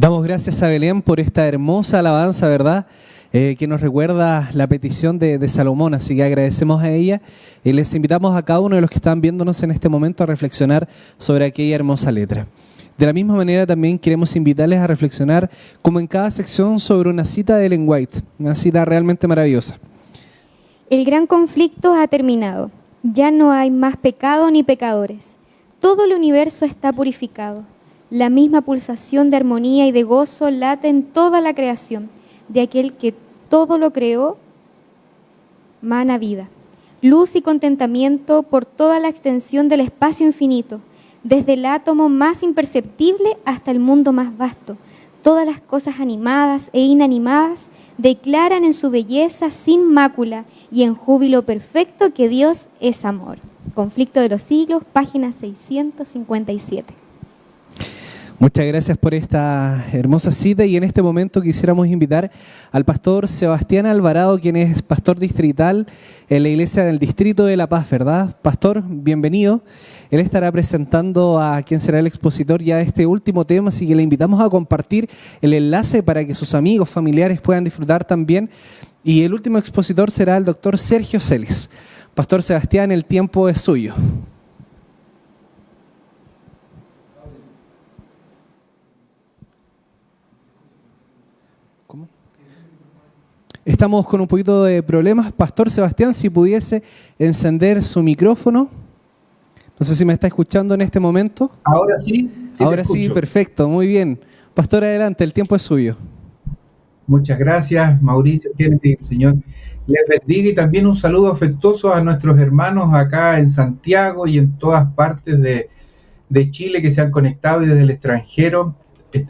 Damos gracias a Belén por esta hermosa alabanza, ¿verdad? Que nos recuerda la petición de Salomón, así que agradecemos a ella y les invitamos a cada uno de los que están viéndonos en este momento a reflexionar sobre aquella hermosa letra. De la misma manera también queremos invitarles a reflexionar, como en cada sección, sobre una cita de Ellen White, una cita realmente maravillosa. El gran conflicto ha terminado, ya no hay más pecado ni pecadores, todo el universo está purificado. La misma pulsación de armonía y de gozo late en toda la creación. De aquel que todo lo creó, mana vida. Luz y contentamiento por toda la extensión del espacio infinito, desde el átomo más imperceptible hasta el mundo más vasto. Todas las cosas animadas e inanimadas declaran en su belleza sin mácula y en júbilo perfecto que Dios es amor. Conflicto de los siglos, página 657. Muchas gracias por esta hermosa cita y en este momento quisiéramos invitar al pastor Sebastián Alvarado, quien es pastor distrital en la iglesia del Distrito de La Paz, ¿verdad? Pastor, bienvenido. Él estará presentando a quien será el expositor ya de este último tema, así que le invitamos a compartir el enlace para que sus amigos, familiares puedan disfrutar también. Y el último expositor será el doctor Sergio Celis. Pastor Sebastián, el tiempo es suyo. Estamos con un poquito de problemas. Pastor Sebastián, si pudiese encender su micrófono. No sé si me está escuchando en este momento. Ahora sí. Ahora sí, perfecto, muy bien. Pastor, adelante, el tiempo es suyo. Muchas gracias, Mauricio. Que el Señor les bendiga y también un saludo afectuoso a nuestros hermanos acá en Santiago y en todas partes de Chile que se han conectado y desde el extranjero.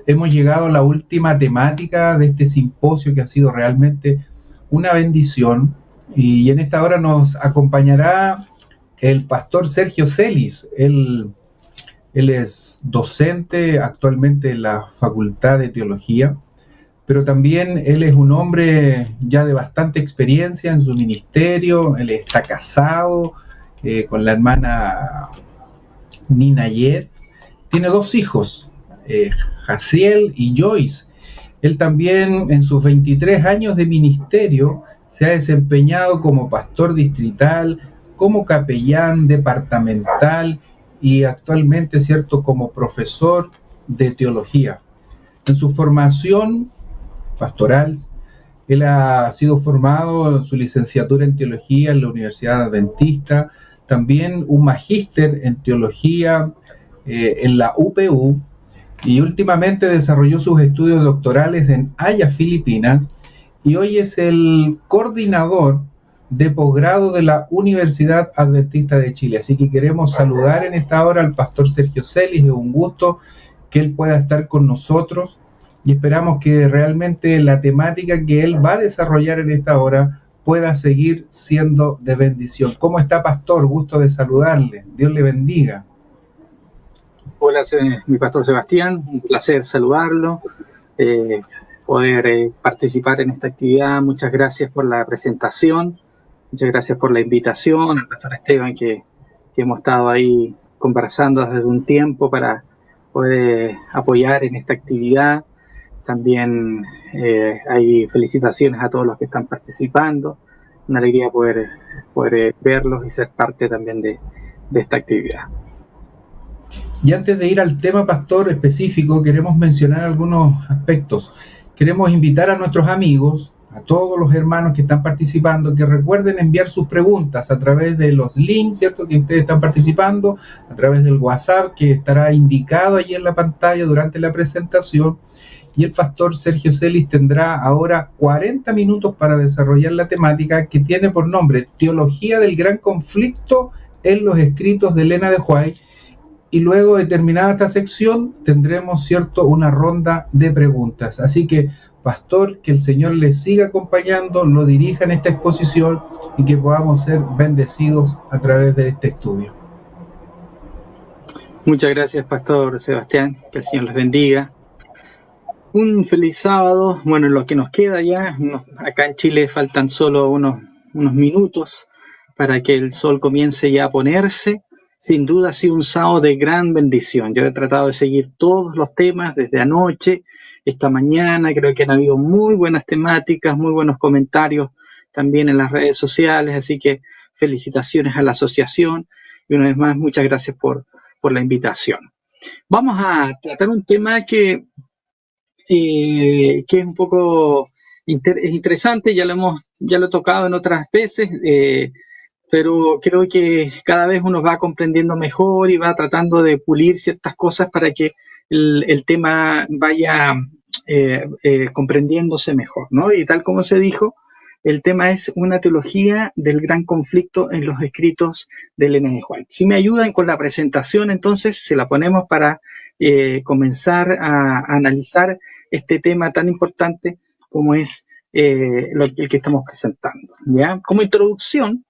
Hemos llegado a la última temática de este simposio que ha sido realmente una bendición y en esta hora nos acompañará el pastor Sergio Celis. Él es docente actualmente en la Facultad de Teología, pero también él es un hombre ya de bastante experiencia en su ministerio. Él está casado con la hermana Nina Yer, tiene 2 hijos, Jaciel y Joyce. Él también en sus 23 años de ministerio se ha desempeñado como pastor distrital, como capellán departamental y actualmente, ¿cierto?, como profesor de teología. En su formación pastoral, él ha sido formado en su licenciatura en teología en la Universidad Adventista, también un magíster en teología en la UPU, y últimamente desarrolló sus estudios doctorales en Haya, Filipinas, y hoy es el coordinador de posgrado de la Universidad Adventista de Chile. Así que queremos saludar en esta hora al pastor Sergio Celis. Es un gusto que él pueda estar con nosotros y esperamos que realmente la temática que él va a desarrollar en esta hora pueda seguir siendo de bendición. ¿Cómo está, pastor? Gusto de saludarle. Dios le bendiga. Hola, mi pastor Sebastián, un placer saludarlo, poder participar en esta actividad. Muchas gracias por la presentación, muchas gracias por la invitación, al pastor Esteban que hemos estado ahí conversando desde un tiempo para poder apoyar en esta actividad. También hay felicitaciones a todos los que están participando, una alegría poder verlos y ser parte también de esta actividad. Y antes de ir al tema, pastor, específico, queremos mencionar algunos aspectos. Queremos invitar a nuestros amigos, a todos los hermanos que están participando, que recuerden enviar sus preguntas a través de los links, ¿cierto?, que ustedes están participando, a través del WhatsApp, que estará indicado allí en la pantalla durante la presentación. Y el pastor Sergio Celis tendrá ahora 40 minutos para desarrollar la temática que tiene por nombre Teología del Gran Conflicto en los escritos de Elena de White. Y luego de terminada esta sección tendremos, ¿cierto?, una ronda de preguntas. Así que, pastor, que el Señor le siga acompañando, lo dirija en esta exposición y que podamos ser bendecidos a través de este estudio. Muchas gracias, pastor Sebastián, que el Señor les bendiga. Un feliz sábado. Bueno, lo que nos queda ya, acá en Chile faltan solo unos minutos para que el sol comience ya a ponerse. sin duda ha sido un sábado de gran bendición. Yo he tratado de seguir todos los temas desde anoche, esta mañana. Creo que han habido muy buenas temáticas, muy buenos comentarios también en las redes sociales. Así que felicitaciones a la asociación y una vez más muchas gracias por la invitación. Vamos a tratar un tema que es un poco interesante, ya lo he tocado en otras veces, pero creo que cada vez uno va comprendiendo mejor y va tratando de pulir ciertas cosas para que el tema vaya comprendiéndose mejor, ¿no? Y tal como se dijo, el tema es una teología del gran conflicto en los escritos de Ellen G. White. Si me ayudan con la presentación, entonces se la ponemos para comenzar a analizar este tema tan importante como es el que estamos presentando, ¿ya? Como introducción,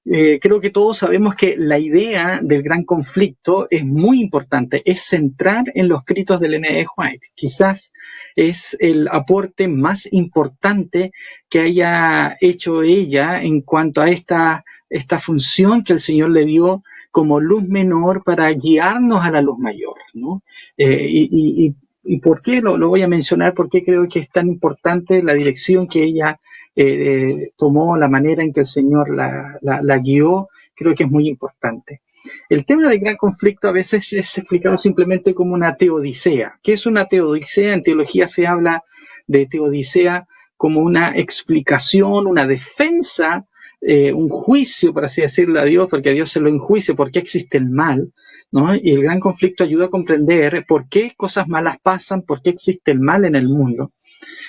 creo que todos sabemos que la idea del gran conflicto es muy importante, es centrar en los escritos de Ellen G. White. Quizás es el aporte más importante que haya hecho ella en cuanto a esta función que el Señor le dio como luz menor para guiarnos a la luz mayor, ¿no? ¿Y por qué lo voy a mencionar? Porque creo que es tan importante la dirección que ella tomó, la manera en que el Señor la guió, creo que es muy importante. El tema del gran conflicto a veces es explicado simplemente como una teodicea. ¿Qué es una teodicea? En teología se habla de teodicea como una explicación, una defensa, un juicio, por así decirlo, a Dios, porque a Dios se lo enjuicia, por qué existe el mal, ¿no? Y el gran conflicto ayuda a comprender por qué cosas malas pasan, por qué existe el mal en el mundo.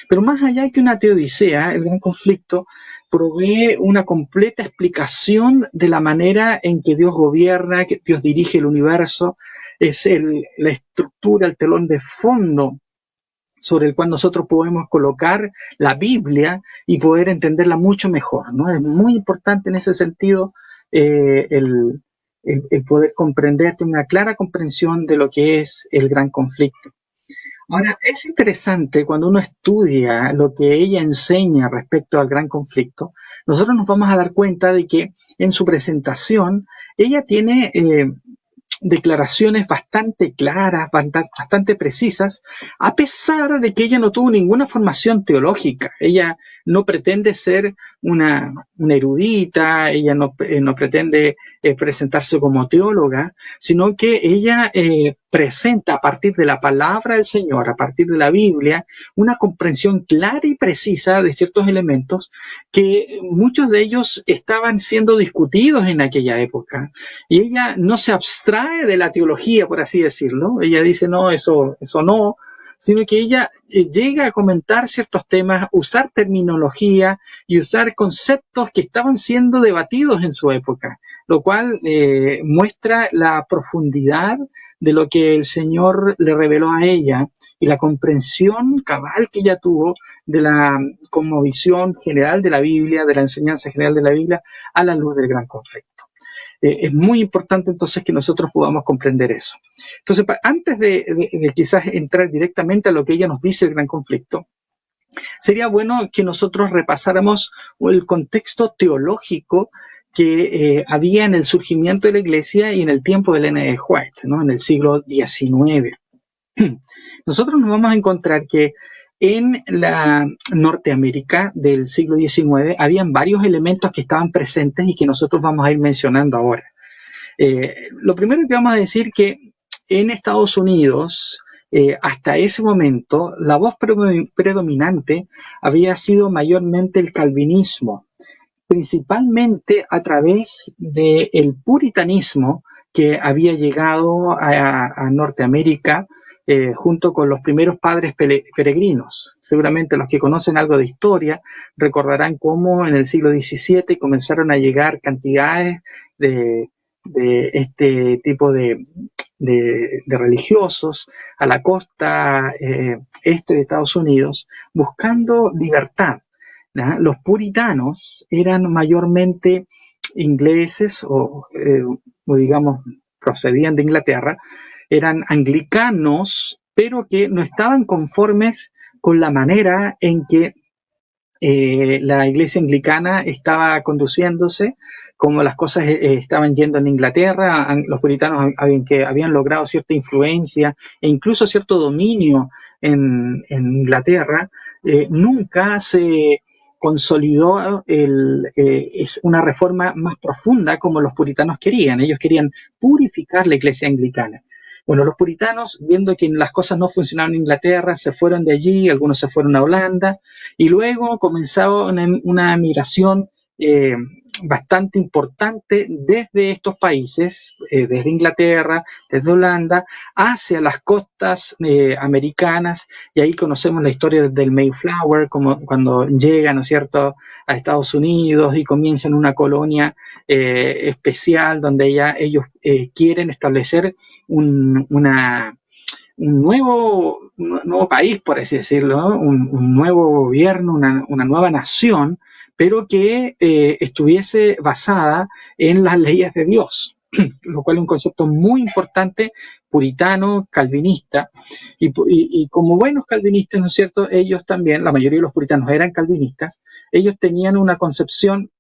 Pero más allá que una teodicea, el gran conflicto provee una completa explicación de la manera en que Dios gobierna, que Dios dirige el universo, es la estructura, el telón de fondo sobre el cual nosotros podemos colocar la Biblia y poder entenderla mucho mejor, ¿no? Es muy importante en ese sentido el poder comprender, tener una clara comprensión de lo que es el gran conflicto. Ahora, es interesante cuando uno estudia lo que ella enseña respecto al gran conflicto, nosotros nos vamos a dar cuenta de que en su presentación ella tiene declaraciones bastante claras, bastante precisas, a pesar de que ella no tuvo ninguna formación teológica. Ella no pretende ser una erudita, ella no pretende presentarse como teóloga, sino que ella presenta a partir de la palabra del Señor, a partir de la Biblia, una comprensión clara y precisa de ciertos elementos que muchos de ellos estaban siendo discutidos en aquella época. Y ella no se abstrae de la teología, por así decirlo. Ella dice, no, eso no, sino que ella llega a comentar ciertos temas, usar terminología y usar conceptos que estaban siendo debatidos en su época, lo cual muestra la profundidad de lo que el Señor le reveló a ella y la comprensión cabal que ella tuvo de la cosmovisión general de la Biblia, de la enseñanza general de la Biblia, a la luz del gran conflicto. Es muy importante entonces que nosotros podamos comprender eso. Entonces, antes de quizás entrar directamente a lo que ella nos dice el gran conflicto, sería bueno que nosotros repasáramos el contexto teológico que había en el surgimiento de la Iglesia y en el tiempo de Ellen G. White, ¿no? En el siglo XIX. Nosotros nos vamos a encontrar que en la Norteamérica del siglo XIX habían varios elementos que estaban presentes y que nosotros vamos a ir mencionando ahora. Lo primero que vamos a decir que en Estados Unidos, hasta ese momento, la voz predominante había sido mayormente el calvinismo, principalmente a través del puritanismo que había llegado a Norteamérica junto con los primeros padres peregrinos. Seguramente los que conocen algo de historia recordarán cómo en el siglo XVII comenzaron a llegar cantidades de este tipo de religiosos a la costa este de Estados Unidos buscando libertad. ¿Ya? Los puritanos eran mayormente ingleses o digamos procedían de Inglaterra, eran anglicanos, pero que no estaban conformes con la manera en que la iglesia anglicana estaba conduciéndose, como las cosas estaban yendo en Inglaterra. Los puritanos habían logrado cierta influencia e incluso cierto dominio en Inglaterra. Nunca se consolidó es una reforma más profunda como los puritanos querían. Ellos querían purificar la iglesia anglicana. Bueno, los puritanos, viendo que las cosas no funcionaban en Inglaterra, se fueron de allí, algunos se fueron a Holanda, y luego comenzaba una migración bastante importante desde estos países, desde Inglaterra, desde Holanda, hacia las costas americanas, y ahí conocemos la historia del Mayflower, como cuando llegan, ¿no es cierto?, a Estados Unidos y comienzan una colonia especial donde ellos quieren establecer un nuevo país, por así decirlo, ¿no? un nuevo gobierno, una nueva nación, pero que estuviese basada en las leyes de Dios, lo cual es un concepto muy importante, puritano, calvinista, y como buenos calvinistas, ¿no es cierto?, ellos también, la mayoría de los puritanos eran calvinistas, ellos tenían una concepción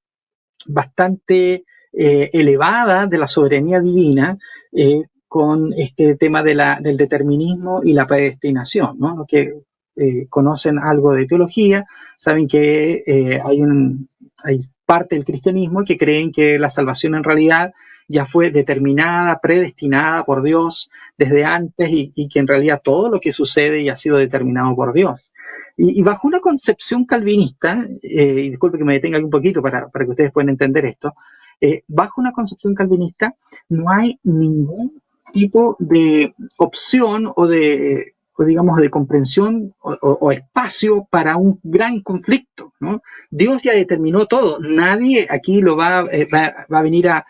bastante elevada de la soberanía divina, con este tema del determinismo y la predestinación, ¿no? Los que conocen algo de teología saben que hay parte del cristianismo que creen que la salvación en realidad ya fue determinada, predestinada por Dios desde antes, y que en realidad todo lo que sucede ya ha sido determinado por Dios. Y bajo una concepción calvinista, y disculpe que me detenga aquí un poquito para que ustedes puedan entender esto, bajo una concepción calvinista no hay ningún tipo de opción o digamos de comprensión o espacio para un gran conflicto, ¿no? Dios ya determinó todo, nadie aquí lo va a venir a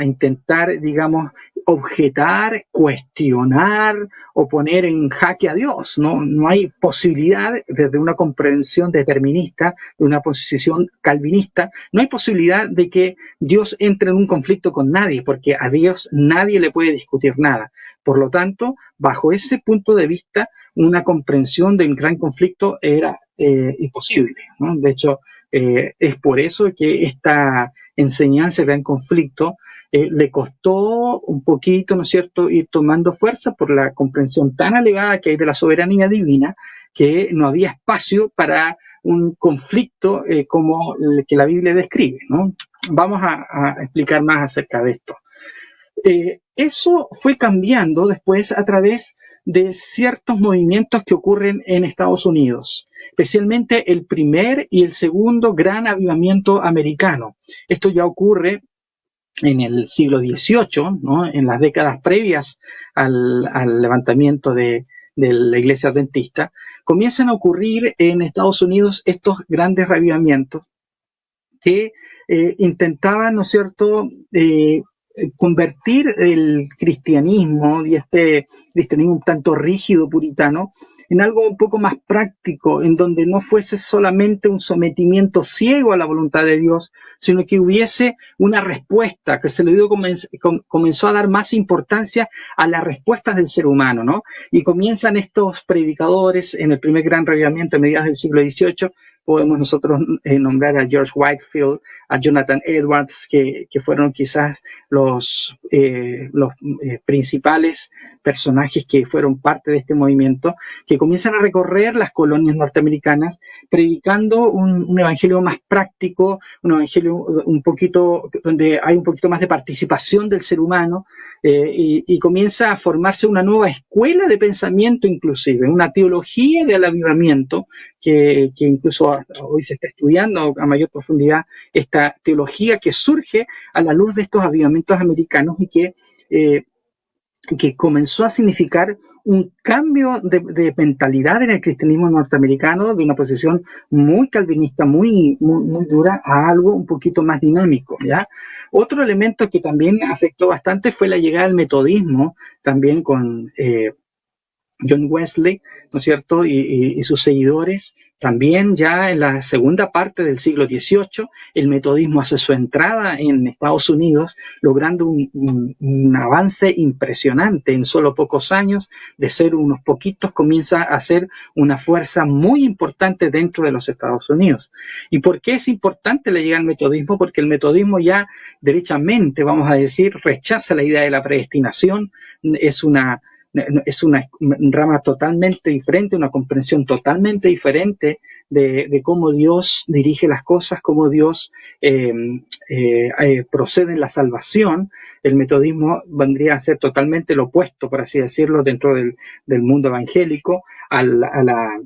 intentar, digamos, objetar, cuestionar o poner en jaque a Dios. No hay posibilidad, desde una comprensión determinista, de una posición calvinista, no hay posibilidad de que Dios entre en un conflicto con nadie, porque a Dios nadie le puede discutir nada. Por lo tanto, bajo ese punto de vista, una comprensión de un gran conflicto era imposible, ¿no? De hecho, es por eso que esta enseñanza del gran conflicto le costó un poquito, ¿no es cierto?, ir tomando fuerza por la comprensión tan elevada que hay de la soberanía divina, que no había espacio para un conflicto como el que la Biblia describe, ¿no? Vamos a explicar más acerca de esto. Eso fue cambiando después a través de ciertos movimientos que ocurren en Estados Unidos, especialmente el primer y el segundo gran avivamiento americano. Esto ya ocurre en el siglo XVIII, ¿no?, en las décadas previas al levantamiento de la iglesia adventista. Comienzan a ocurrir en Estados Unidos estos grandes reavivamientos que intentaban, ¿no es cierto?, convertir el cristianismo y este cristianismo un tanto rígido, puritano, en algo un poco más práctico, en donde no fuese solamente un sometimiento ciego a la voluntad de Dios, sino que hubiese una respuesta, que se le dio, comenzó a dar más importancia a las respuestas del ser humano, ¿no? Y comienzan estos predicadores en el primer gran reavivamiento a mediados del siglo XVIII. Podemos nosotros nombrar a George Whitefield, a Jonathan Edwards, que fueron quizás los principales personajes que fueron parte de este movimiento, que comienzan a recorrer las colonias norteamericanas predicando un evangelio más práctico, un evangelio un poquito donde hay un poquito más de participación del ser humano, y comienza a formarse una nueva escuela de pensamiento, inclusive una teología del avivamiento que incluso hoy se está estudiando a mayor profundidad, esta teología que surge a la luz de estos avivamientos americanos y que comenzó a significar un cambio de mentalidad en el cristianismo norteamericano, de una posición muy calvinista, muy dura, a algo un poquito más dinámico, ¿ya? Otro elemento que también afectó bastante fue la llegada del metodismo, también con John Wesley, ¿no es cierto?, y sus seguidores. También ya en la segunda parte del siglo XVIII, el metodismo hace su entrada en Estados Unidos, logrando un avance impresionante. En solo pocos años, de ser unos poquitos, comienza a ser una fuerza muy importante dentro de los Estados Unidos. ¿Y por qué es importante la llegada al metodismo? Porque el metodismo ya derechamente, vamos a decir, rechaza la idea de la predestinación. Es una rama totalmente diferente, una comprensión totalmente diferente de cómo Dios dirige las cosas, cómo Dios procede en la salvación. El metodismo vendría a ser totalmente lo opuesto, por así decirlo, dentro del mundo evangélico, a la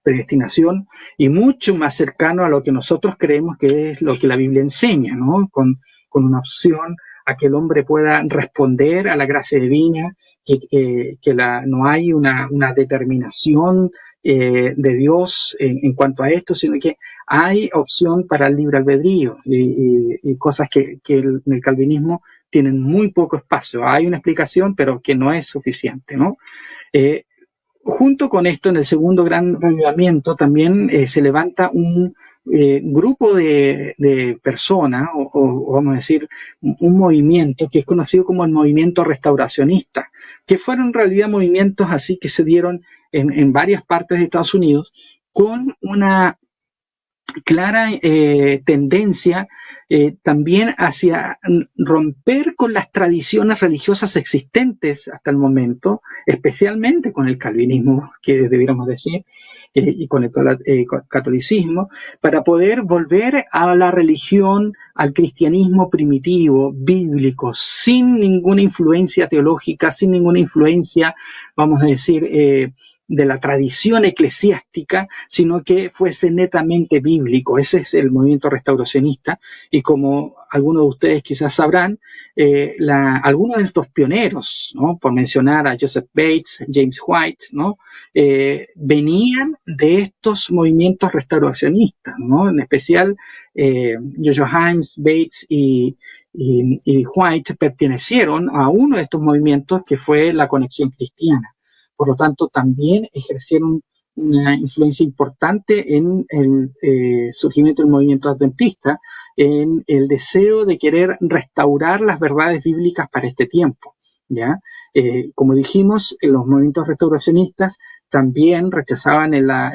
predestinación, y mucho más cercano a lo que nosotros creemos que es lo que la Biblia enseña, ¿no? Con una opción a que el hombre pueda responder a la gracia divina, que no hay una determinación de Dios en cuanto a esto, sino que hay opción para el libre albedrío, y cosas que en el calvinismo tienen muy poco espacio. Hay una explicación, pero que no es suficiente, ¿no? Junto con esto, en el segundo gran avivamiento también se levanta un grupo de personas, o vamos a decir, un movimiento que es conocido como el movimiento restauracionista, que fueron en realidad movimientos así que se dieron en varias partes de Estados Unidos, con una clara tendencia también hacia romper con las tradiciones religiosas existentes hasta el momento, especialmente con el calvinismo, que debiéramos decir, y con el catolicismo, para poder volver a la religión, al cristianismo primitivo, bíblico, sin ninguna influencia teológica, sin ninguna influencia, vamos a decir, de la tradición eclesiástica, sino que fuese netamente bíblico. Ese es el movimiento restauracionista, y como algunos de ustedes quizás sabrán, algunos de estos pioneros, ¿no?, por mencionar a Joseph Bates, James White, ¿no?, venían de estos movimientos restauracionistas, ¿no? En especial Joshua Himes, Bates y White pertenecieron a uno de estos movimientos, que fue la Conexión Cristiana. Por lo tanto, también ejercieron una influencia importante en el surgimiento del movimiento adventista, en el deseo de querer restaurar las verdades bíblicas para este tiempo, ¿ya? Como dijimos, los movimientos restauracionistas también rechazaban la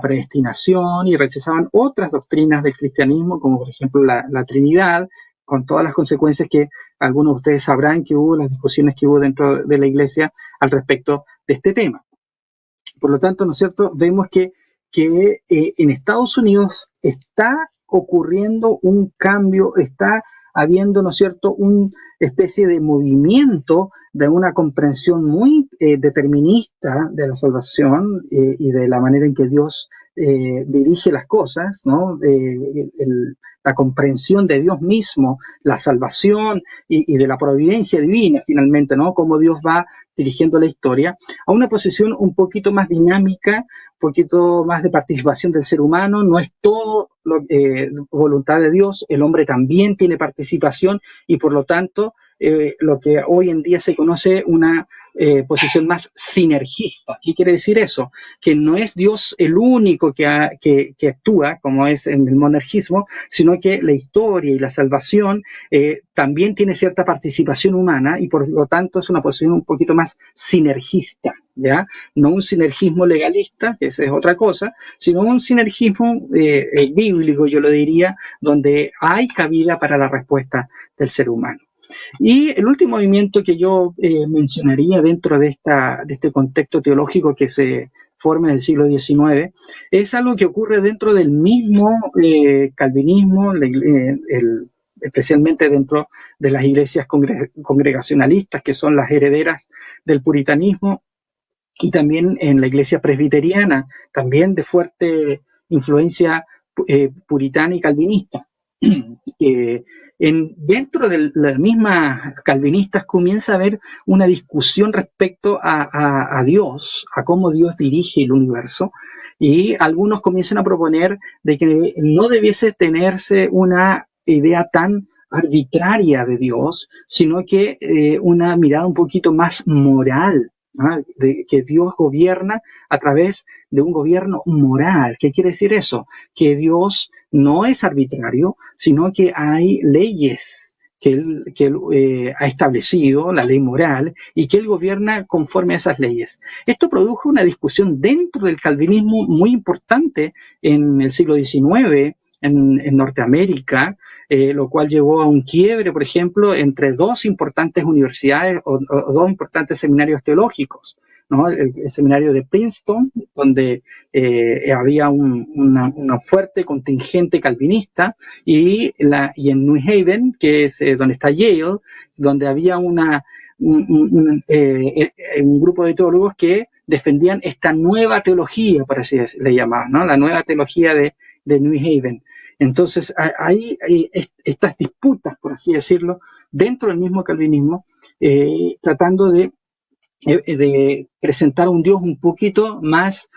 predestinación y rechazaban otras doctrinas del cristianismo, como por ejemplo la Trinidad, con todas las consecuencias que algunos de ustedes sabrán que hubo, las discusiones que hubo dentro de la iglesia al respecto de este tema. Por lo tanto, ¿no es cierto?, vemos que en Estados Unidos está ocurriendo un cambio, está habiendo, ¿no es cierto?, una especie de movimiento de una comprensión muy determinista de la salvación y de la manera en que Dios dirige las cosas, ¿no? La comprensión de Dios mismo, la salvación y de la providencia divina, finalmente, ¿no?, cómo Dios va dirigiendo la historia, a una posición un poquito más dinámica, un poquito más de participación del ser humano. No es todo voluntad de Dios, el hombre también tiene participación, y por lo tanto lo que hoy en día se conoce una posición más sinergista. ¿Qué quiere decir eso? Que no es Dios el único que actúa, como es en el monergismo, sino que la historia y la salvación también tiene cierta participación humana, y por lo tanto es una posición un poquito más sinergista, ¿ya? No un sinergismo legalista, que esa es otra cosa, sino un sinergismo bíblico, yo lo diría, donde hay cabida para la respuesta del ser humano. Y el último movimiento que yo mencionaría dentro de este contexto teológico que se forma en el siglo XIX es algo que ocurre dentro del mismo calvinismo, especialmente dentro de las iglesias congregacionalistas, que son las herederas del puritanismo, y también en la iglesia presbiteriana, también de fuerte influencia puritana y calvinista. Dentro de las mismas calvinistas comienza a haber una discusión respecto a Dios, a cómo Dios dirige el universo, y algunos comienzan a proponer de que no debiese tenerse una idea tan arbitraria de Dios, sino que una mirada un poquito más moral, ¿no? De que Dios gobierna a través de un gobierno moral. ¿Qué quiere decir eso? Que Dios no es arbitrario, sino que hay leyes que él ha establecido, la ley moral, y que él gobierna conforme a esas leyes. Esto produjo una discusión dentro del calvinismo muy importante en el siglo XIX, en Norteamérica, lo cual llevó a un quiebre, por ejemplo, entre dos importantes universidades o dos importantes seminarios teológicos, ¿no? El seminario de Princeton, donde había una fuerte contingente calvinista, y en New Haven, que es donde está Yale, donde había un grupo de teólogos que defendían esta nueva teología, por así le llamaban, ¿no? La nueva teología de New Haven. Entonces, hay estas disputas, por así decirlo, dentro del mismo calvinismo, tratando de presentar un Dios un poquito más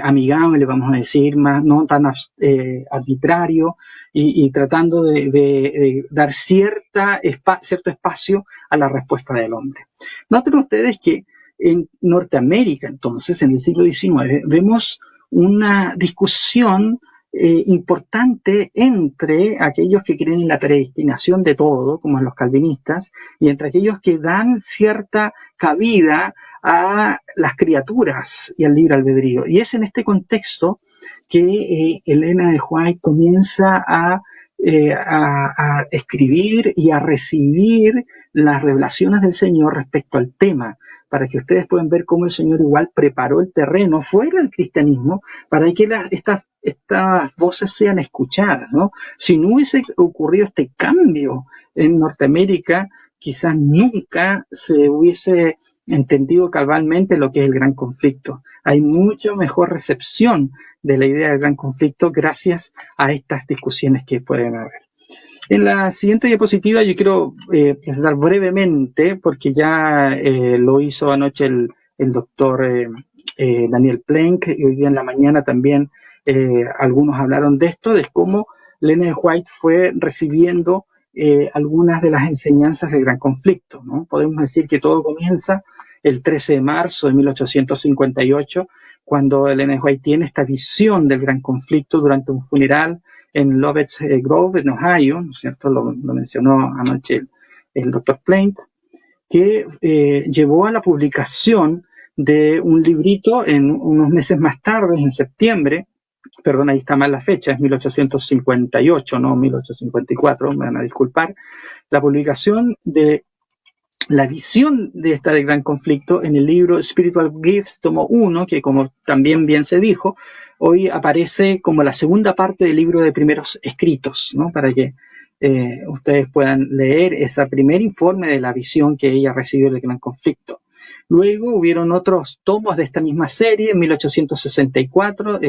amigable, vamos a decir, más no tan arbitrario, y tratando de dar cierto espacio a la respuesta del hombre. Noten ustedes que en Norteamérica, entonces, en el siglo XIX, vemos una discusión importante entre aquellos que creen en la predestinación de todo, como los calvinistas, y entre aquellos que dan cierta cabida a las criaturas y al libre albedrío. Y es en este contexto que Elena de White comienza a escribir y a recibir las revelaciones del Señor respecto al tema, para que ustedes puedan ver cómo el Señor igual preparó el terreno fuera del cristianismo para que estas voces sean escuchadas, ¿no? Si no hubiese ocurrido este cambio en Norteamérica, quizás nunca se hubiese entendido cabalmente lo que es el gran conflicto. Hay mucho mejor recepción de la idea del gran conflicto gracias a estas discusiones que pueden haber. En la siguiente diapositiva yo quiero presentar brevemente, porque ya lo hizo anoche el doctor Daniel Plenk, y hoy día en la mañana también algunos hablaron de esto, de cómo Elena de White fue recibiendo algunas de las enseñanzas del gran conflicto, ¿no? Podemos decir que todo comienza el 13 de marzo de 1858, cuando Elena de White tiene esta visión del gran conflicto durante un funeral en Lovett's Grove, en Ohio, ¿no es cierto? Lo mencionó anoche el doctor Plank, que llevó a la publicación de un librito en unos meses más tarde, en septiembre. Perdón, ahí está mal la fecha, es 1858, no 1854, me van a disculpar. La publicación de la visión de esta del gran conflicto en el libro Spiritual Gifts, tomo 1, que como también bien se dijo, hoy aparece como la segunda parte del libro de primeros escritos, ¿no? Para que ustedes puedan leer ese primer informe de la visión que ella recibió del gran conflicto. Luego hubieron otros tomos de esta misma serie. En 1864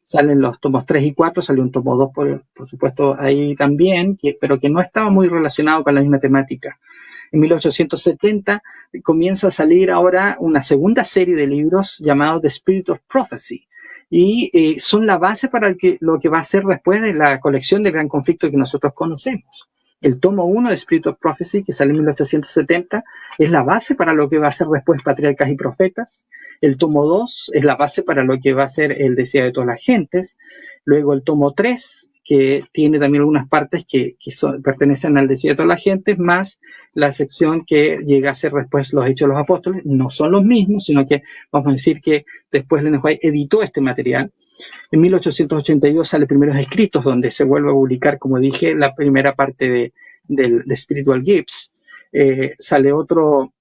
salen los tomos 3 y 4, salió un tomo 2 por supuesto ahí también, pero que no estaba muy relacionado con la misma temática. En 1870 comienza a salir ahora una segunda serie de libros llamados The Spirit of Prophecy, y son la base para lo que va a ser después de la colección del gran conflicto que nosotros conocemos. El tomo 1 de Spirit of Prophecy, que sale en 1870, es la base para lo que va a ser después Patriarcas y Profetas. El tomo 2 es la base para lo que va a ser El Deseo de todas las gentes. Luego el tomo 3, que tiene también algunas partes que pertenecen al Deseo de todas las gentes, más la sección que llega a ser después Los Hechos de los Apóstoles. No son los mismos, sino que vamos a decir que después Elena White editó este material. En 1882 sale Primeros Escritos, donde se vuelve a publicar, como dije, la primera parte de Spiritual Gifts. Sale otro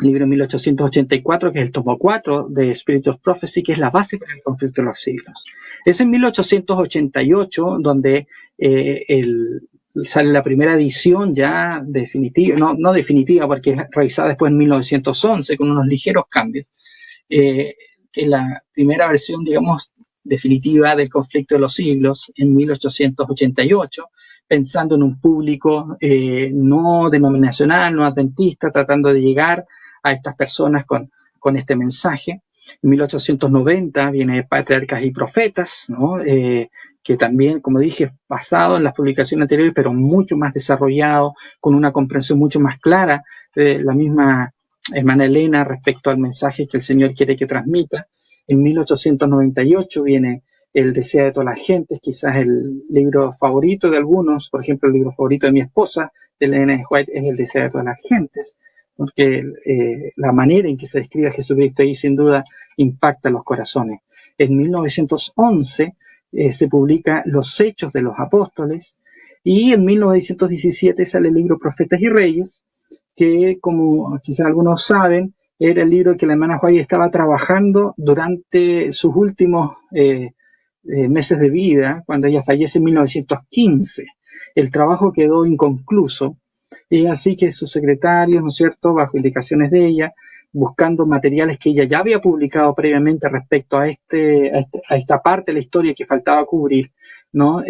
libro en 1884, que es el tomo 4 de Spirit of Prophecy, que es la base para el conflicto de los siglos. Es en 1888 donde sale la primera edición ya definitiva, no definitiva, porque es revisada después en 1911 con unos ligeros cambios, que es la primera versión, digamos, definitiva del conflicto de los siglos en 1888, pensando en un público no denominacional, no adventista, tratando de llegar a estas personas con este mensaje. En 1890 viene Patriarcas y Profetas, ¿no? Que también, como dije, basado en las publicaciones anteriores, pero mucho más desarrollado, con una comprensión mucho más clara de la misma hermana Elena respecto al mensaje que el Señor quiere que transmita. En 1898 viene El deseo de todas las gentes, quizás el libro favorito de algunos, por ejemplo, el libro favorito de mi esposa, de Ellen G. White, es El deseo de todas las gentes, porque la manera en que se describe a Jesucristo ahí sin duda impacta los corazones. En 1911 se publica Los Hechos de los Apóstoles, y en 1917 sale el libro Profetas y Reyes, que, como quizás algunos saben, era el libro que la hermana White estaba trabajando durante sus últimos meses de vida, cuando ella fallece en 1915. El trabajo quedó inconcluso, y así que sus secretarios, ¿no es cierto?, bajo indicaciones de ella, buscando materiales que ella ya había publicado previamente respecto a esta parte de la historia que faltaba cubrir, ¿no?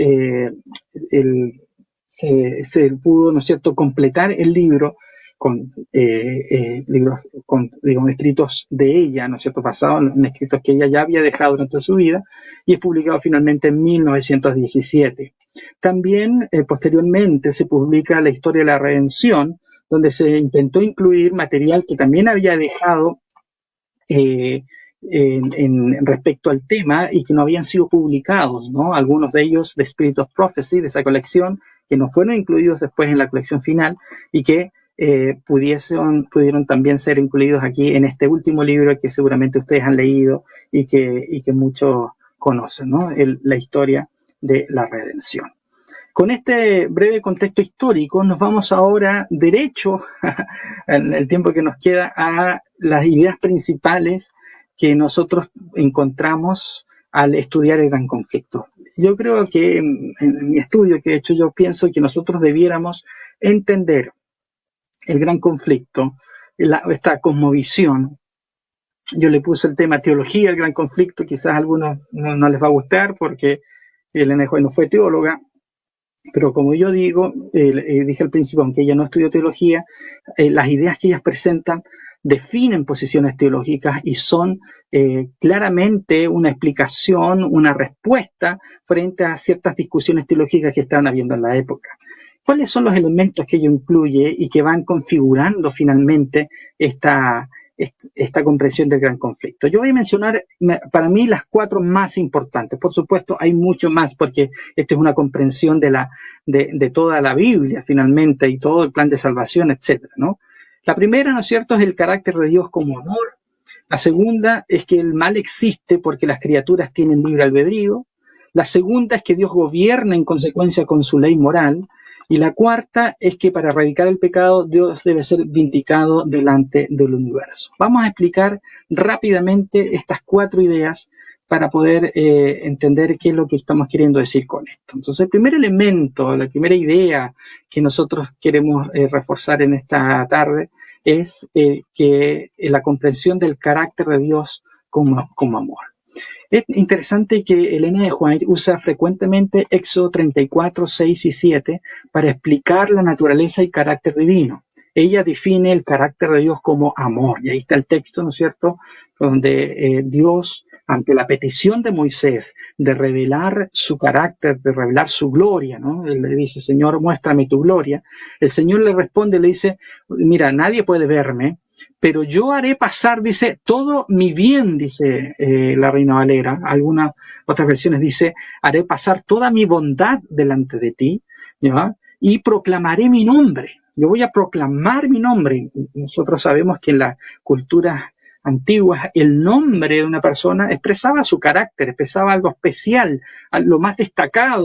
Se pudo, ¿no es cierto?, completar el libro con libros, digamos, escritos de ella, ¿no es cierto?, basados en escritos que ella ya había dejado durante su vida, y es publicado finalmente en 1917. También, posteriormente, se publica La Historia de la Redención, donde se intentó incluir material que también había dejado respecto al tema y que no habían sido publicados, ¿no? Algunos de ellos de Spirit of Prophecy, de esa colección, que no fueron incluidos después en la colección final y que pudieron también ser incluidos aquí en este último libro que seguramente ustedes han leído y que muchos conocen, ¿no? La historia de la redención. Con este breve contexto histórico nos vamos ahora derecho, en el tiempo que nos queda, a las ideas principales que nosotros encontramos al estudiar el Gran Conflicto. Yo creo que en mi estudio que he hecho, yo pienso que nosotros debiéramos entender el Gran Conflicto, esta cosmovisión. Yo le puse el tema teología al Gran Conflicto, quizás a algunos no les va a gustar porque Ellen G. White no fue teóloga, pero como yo digo, dije al principio, aunque ella no estudió teología, las ideas que ellas presentan definen posiciones teológicas y son claramente una explicación, una respuesta frente a ciertas discusiones teológicas que estaban habiendo en la época. ¿Cuáles son los elementos que ello incluye y que van configurando finalmente esta comprensión del Gran Conflicto? Yo voy a mencionar para mí las 4 más importantes. Por supuesto, hay mucho más porque esto es una comprensión de toda la Biblia finalmente y todo el plan de salvación, etcétera, ¿no? La primera, ¿no es cierto?, es el carácter de Dios como amor. La segunda es que el mal existe porque las criaturas tienen libre albedrío. La segunda es que Dios gobierna en consecuencia con su ley moral. Y la cuarta es que para erradicar el pecado, Dios debe ser vindicado delante del universo. Vamos a explicar rápidamente estas 4 ideas para poder entender qué es lo que estamos queriendo decir con esto. Entonces, el primer elemento, la primera idea que nosotros queremos reforzar en esta tarde es que la comprensión del carácter de Dios como amor. Es interesante que Ellen G. White usa frecuentemente Éxodo 34, 6 y 7 para explicar la naturaleza y carácter divino. Ella define el carácter de Dios como amor. Y ahí está el texto, ¿no es cierto?, donde Dios, ante la petición de Moisés de revelar su carácter, de revelar su gloria, ¿no? Él le dice, Señor, muéstrame tu gloria. El Señor le responde, le dice, mira, nadie puede verme, pero yo haré pasar, dice, todo mi bien, dice la Reina Valera. Algunas otras versiones dice, haré pasar toda mi bondad delante de ti, ¿ya? Y proclamaré mi nombre. Yo voy a proclamar mi nombre. Nosotros sabemos que en las culturas antiguas el nombre de una persona expresaba su carácter, expresaba algo especial, lo más destacado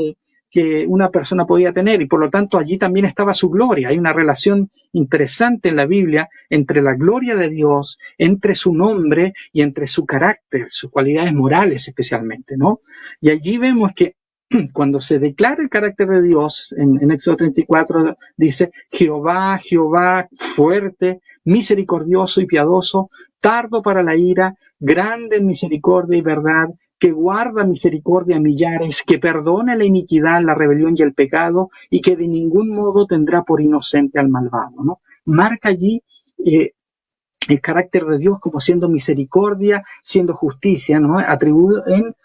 que una persona podía tener, y por lo tanto allí también estaba su gloria. Hay una relación interesante en la Biblia entre la gloria de Dios, entre su nombre y entre su carácter, sus cualidades morales especialmente, ¿no? Y allí vemos que cuando se declara el carácter de Dios, en Éxodo 34 dice, Jehová, Jehová, fuerte, misericordioso y piadoso, tardo para la ira, grande en misericordia y verdad, que guarda misericordia a millares, que perdona la iniquidad, la rebelión y el pecado, y que de ningún modo tendrá por inocente al malvado, ¿no? Marca allí el carácter de Dios como siendo misericordia, siendo justicia, ¿no? Atribuido en,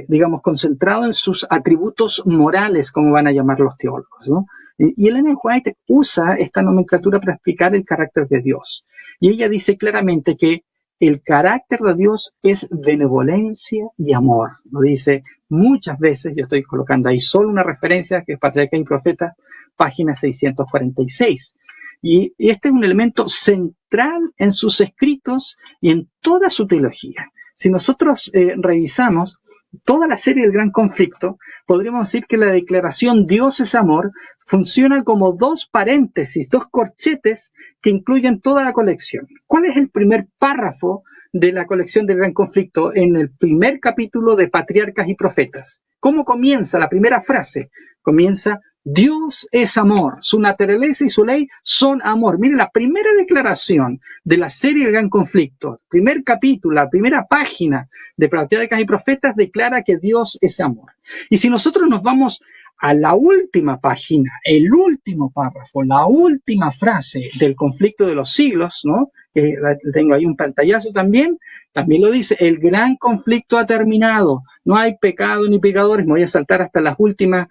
digamos, concentrado en sus atributos morales, como van a llamar los teólogos, ¿no? Y Ellen White usa esta nomenclatura para explicar el carácter de Dios. Y ella dice claramente que el carácter de Dios es benevolencia y amor. Lo dice muchas veces, yo estoy colocando ahí solo una referencia, que es Patriarcas y Profetas, página 646. Y este es un elemento central en sus escritos y en toda su teología. Si nosotros revisamos toda la serie del Gran Conflicto, podríamos decir que la declaración Dios es amor funciona como dos paréntesis, dos corchetes que incluyen toda la colección. ¿Cuál es el primer párrafo de la colección del Gran Conflicto en el primer capítulo de Patriarcas y Profetas? ¿Cómo comienza la primera frase? Comienza: Dios es amor, su naturaleza y su ley son amor. Mire, la primera declaración de la serie del Gran Conflicto, primer capítulo, la primera página de Patriarcas y Profetas declara que Dios es amor. Y si nosotros nos vamos a la última página, el último párrafo, la última frase del Conflicto de los Siglos, ¿no? Que tengo ahí un pantallazo también lo dice: el gran conflicto ha terminado, no hay pecado ni pecadores. Me voy a saltar hasta la última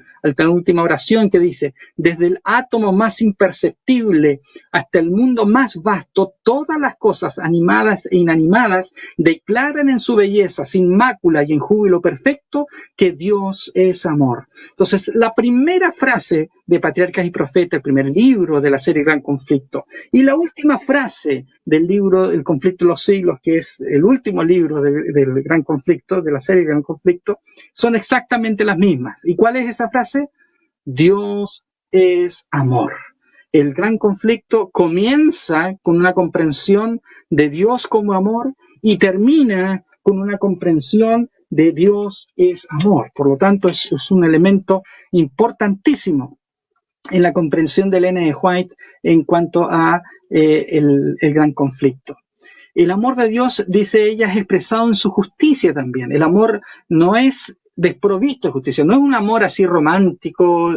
oración que dice: desde el átomo más imperceptible hasta el mundo más vasto, todas las cosas animadas e inanimadas declaran en su belleza sin mácula y en júbilo perfecto que Dios es amor. Entonces, la primera frase de Patriarcas y Profetas, el primer libro de la serie Gran Conflicto, y la última frase del libro El Conflicto de los Siglos, que es el último libro del Gran Conflicto, de la serie Gran Conflicto, son exactamente las mismas. ¿Y cuál es esa frase? Dios es amor. El Gran Conflicto comienza con una comprensión de Dios como amor y termina con una comprensión de Dios es amor. Por lo tanto, es un elemento importantísimo en la comprensión de Ellen White en cuanto a el Gran Conflicto. El amor de Dios, dice ella, es expresado en su justicia también. El amor no es desprovisto de justicia, no es un amor así romántico,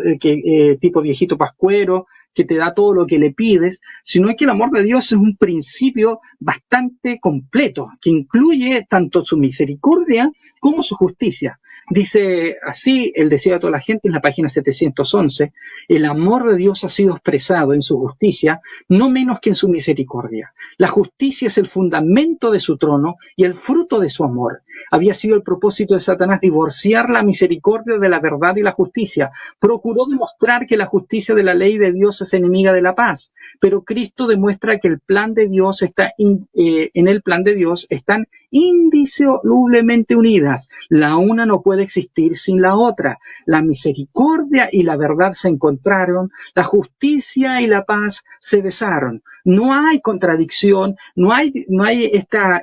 tipo viejito pascuero, que te da todo lo que le pides, sino que el amor de Dios es un principio bastante completo, que incluye tanto su misericordia como su justicia. Dice así el deseo de toda la gente en la página 711: el amor de Dios ha sido expresado en su justicia, no menos que en su misericordia. La justicia es el fundamento de su trono y el fruto de su amor. Había sido el propósito de Satanás divorciar la misericordia de la verdad y la justicia. Procuró demostrar que la justicia de la ley de Dios es enemiga de la paz, pero Cristo demuestra que el plan de Dios en el plan de Dios están indisolublemente unidas. La una no puede existir sin la otra. La misericordia y la verdad se encontraron, la justicia y la paz se besaron. No hay contradicción, no hay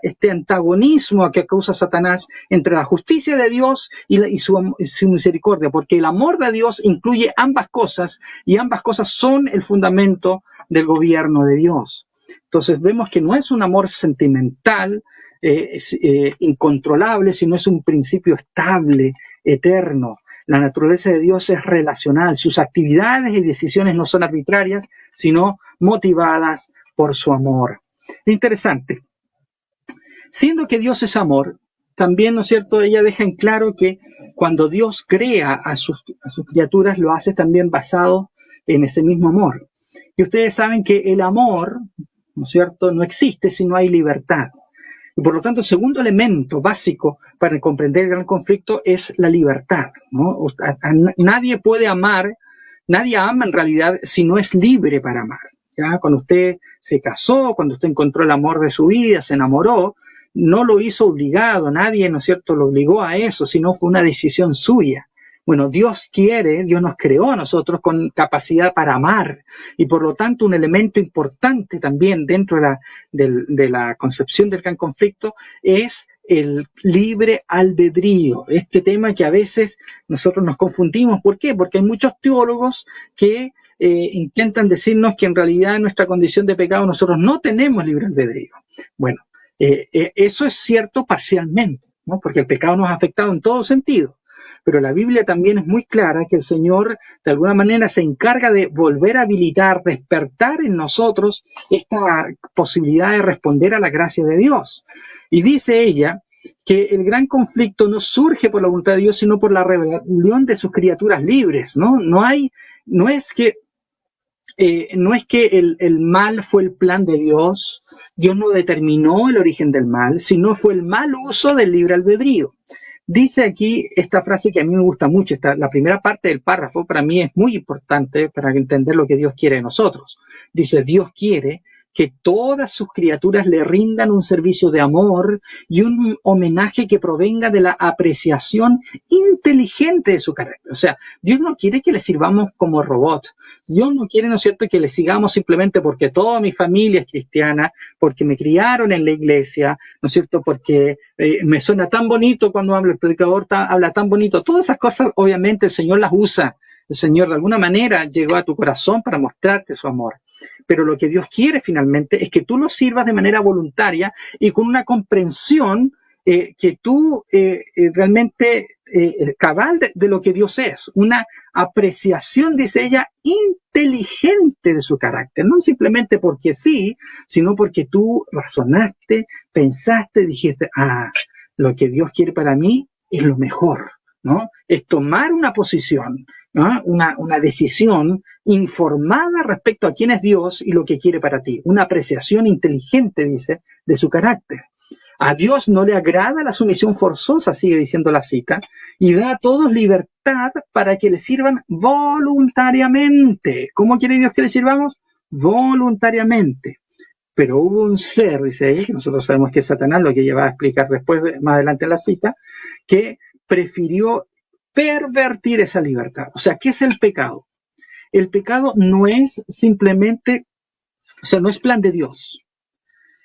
este antagonismo que causa Satanás entre la justicia de Dios y su misericordia, porque el amor de Dios incluye ambas cosas y ambas cosas son el fundamento del gobierno de Dios. Entonces vemos que no es un amor sentimental, incontrolable, sino es un principio estable, eterno. La naturaleza de Dios es relacional, sus actividades y decisiones no son arbitrarias, sino motivadas por su amor. Interesante. Siendo que Dios es amor, también, ¿no es cierto?, ella deja en claro que cuando Dios crea a sus criaturas, lo hace también basado en ese mismo amor. Y ustedes saben que el amor, ¿no es cierto?, no existe si no hay libertad. Y por lo tanto, el segundo elemento básico para comprender el Gran Conflicto es la libertad, ¿no? Nadie puede amar, nadie ama en realidad si no es libre para amar. ¿Ya? Cuando usted se casó, cuando usted encontró el amor de su vida, se enamoró, no lo hizo obligado, nadie, ¿no es cierto?, lo obligó a eso, sino fue una decisión suya. Bueno, Dios nos creó a nosotros con capacidad para amar y por lo tanto un elemento importante también dentro de la concepción del Gran Conflicto es el libre albedrío. Este tema que a veces nosotros nos confundimos. ¿Por qué? Porque hay muchos teólogos que intentan decirnos que en realidad en nuestra condición de pecado nosotros no tenemos libre albedrío. Bueno, eso es cierto parcialmente, ¿no? Porque el pecado nos ha afectado en todo sentido. pero la Biblia también es muy clara que el Señor de alguna manera se encarga de volver a habilitar, despertar en nosotros esta posibilidad de responder a la gracia de Dios. Y dice ella que el gran conflicto no surge por la voluntad de Dios, sino por la rebelión de sus criaturas libres, ¿no? No es que el mal fue el plan de Dios no determinó el origen del mal, sino fue el mal uso del libre albedrío. Dice aquí esta frase que a mí me gusta mucho, la primera parte del párrafo para mí es muy importante para entender lo que Dios quiere de nosotros. Dice, Dios quiere que todas sus criaturas le rindan un servicio de amor y un homenaje que provenga de la apreciación inteligente de su carácter. O sea, Dios no quiere que le sirvamos como robot. Dios no quiere, ¿no es cierto?, que le sigamos simplemente porque toda mi familia es cristiana, porque me criaron en la iglesia, ¿no es cierto?, porque me suena tan bonito cuando habla el predicador, habla tan bonito. Todas esas cosas, obviamente, el Señor las usa. El Señor de alguna manera llegó a tu corazón para mostrarte su amor. Pero lo que Dios quiere finalmente es que tú lo sirvas de manera voluntaria y con una comprensión que tú realmente cabal de lo que Dios es. Una apreciación, dice ella, inteligente de su carácter. No simplemente porque sí, sino porque tú razonaste, pensaste, dijiste, lo que Dios quiere para mí es lo mejor, ¿no? Es tomar una posición, ¿no? Una decisión informada respecto a quién es Dios y lo que quiere para ti. Una apreciación inteligente, dice, de su carácter. A Dios no le agrada la sumisión forzosa, sigue diciendo la cita, y da a todos libertad para que le sirvan voluntariamente. ¿Cómo quiere Dios que le sirvamos? Voluntariamente. Pero hubo un ser, dice ella, que nosotros sabemos que es Satanás, lo que ella va a explicar después, más adelante en la cita, que prefirió pervertir esa libertad. O sea, ¿qué es el pecado? El pecado no es simplemente, o sea, no es plan de Dios.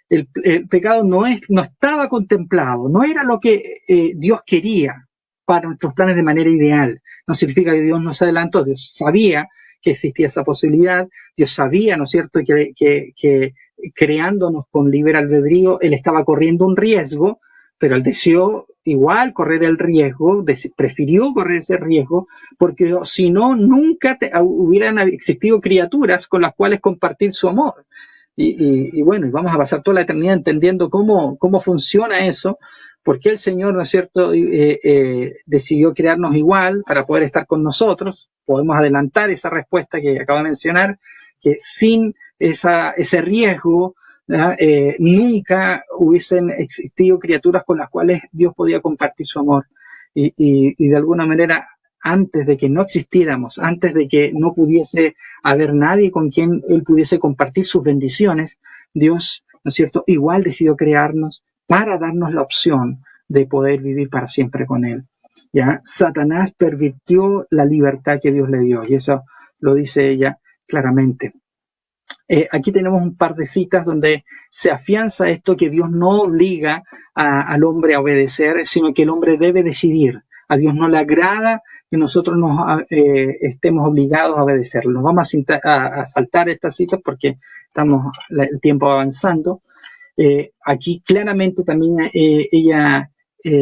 El pecado no estaba contemplado, no era lo que Dios quería para nuestros planes de manera ideal. No significa que Dios nos adelantó, Dios sabía que existía esa posibilidad, Dios sabía, ¿no es cierto?, que creándonos con libre albedrío, Él estaba corriendo un riesgo, pero Él deseó igual correr el riesgo, prefirió correr ese riesgo, porque si no, nunca hubieran existido criaturas con las cuales compartir su amor. Y bueno, y vamos a pasar toda la eternidad entendiendo cómo funciona eso, porque el Señor, ¿no es cierto?, decidió crearnos igual para poder estar con nosotros. Podemos adelantar esa respuesta que acabo de mencionar, que sin ese riesgo, nunca hubiesen existido criaturas con las cuales Dios podía compartir su amor. Y de alguna manera, antes de que no existiéramos, antes de que no pudiese haber nadie con quien Él pudiese compartir sus bendiciones, Dios, ¿no es cierto?, igual decidió crearnos para darnos la opción de poder vivir para siempre con Él. ¿Ya? Satanás pervirtió la libertad que Dios le dio, y eso lo dice ella claramente. Aquí tenemos un par de citas donde se afianza esto, que Dios no obliga al hombre a obedecer, sino que el hombre debe decidir. A Dios no le agrada que nosotros estemos obligados a obedecerlo. Nos vamos a saltar estas citas porque el tiempo avanzando. Aquí claramente también ella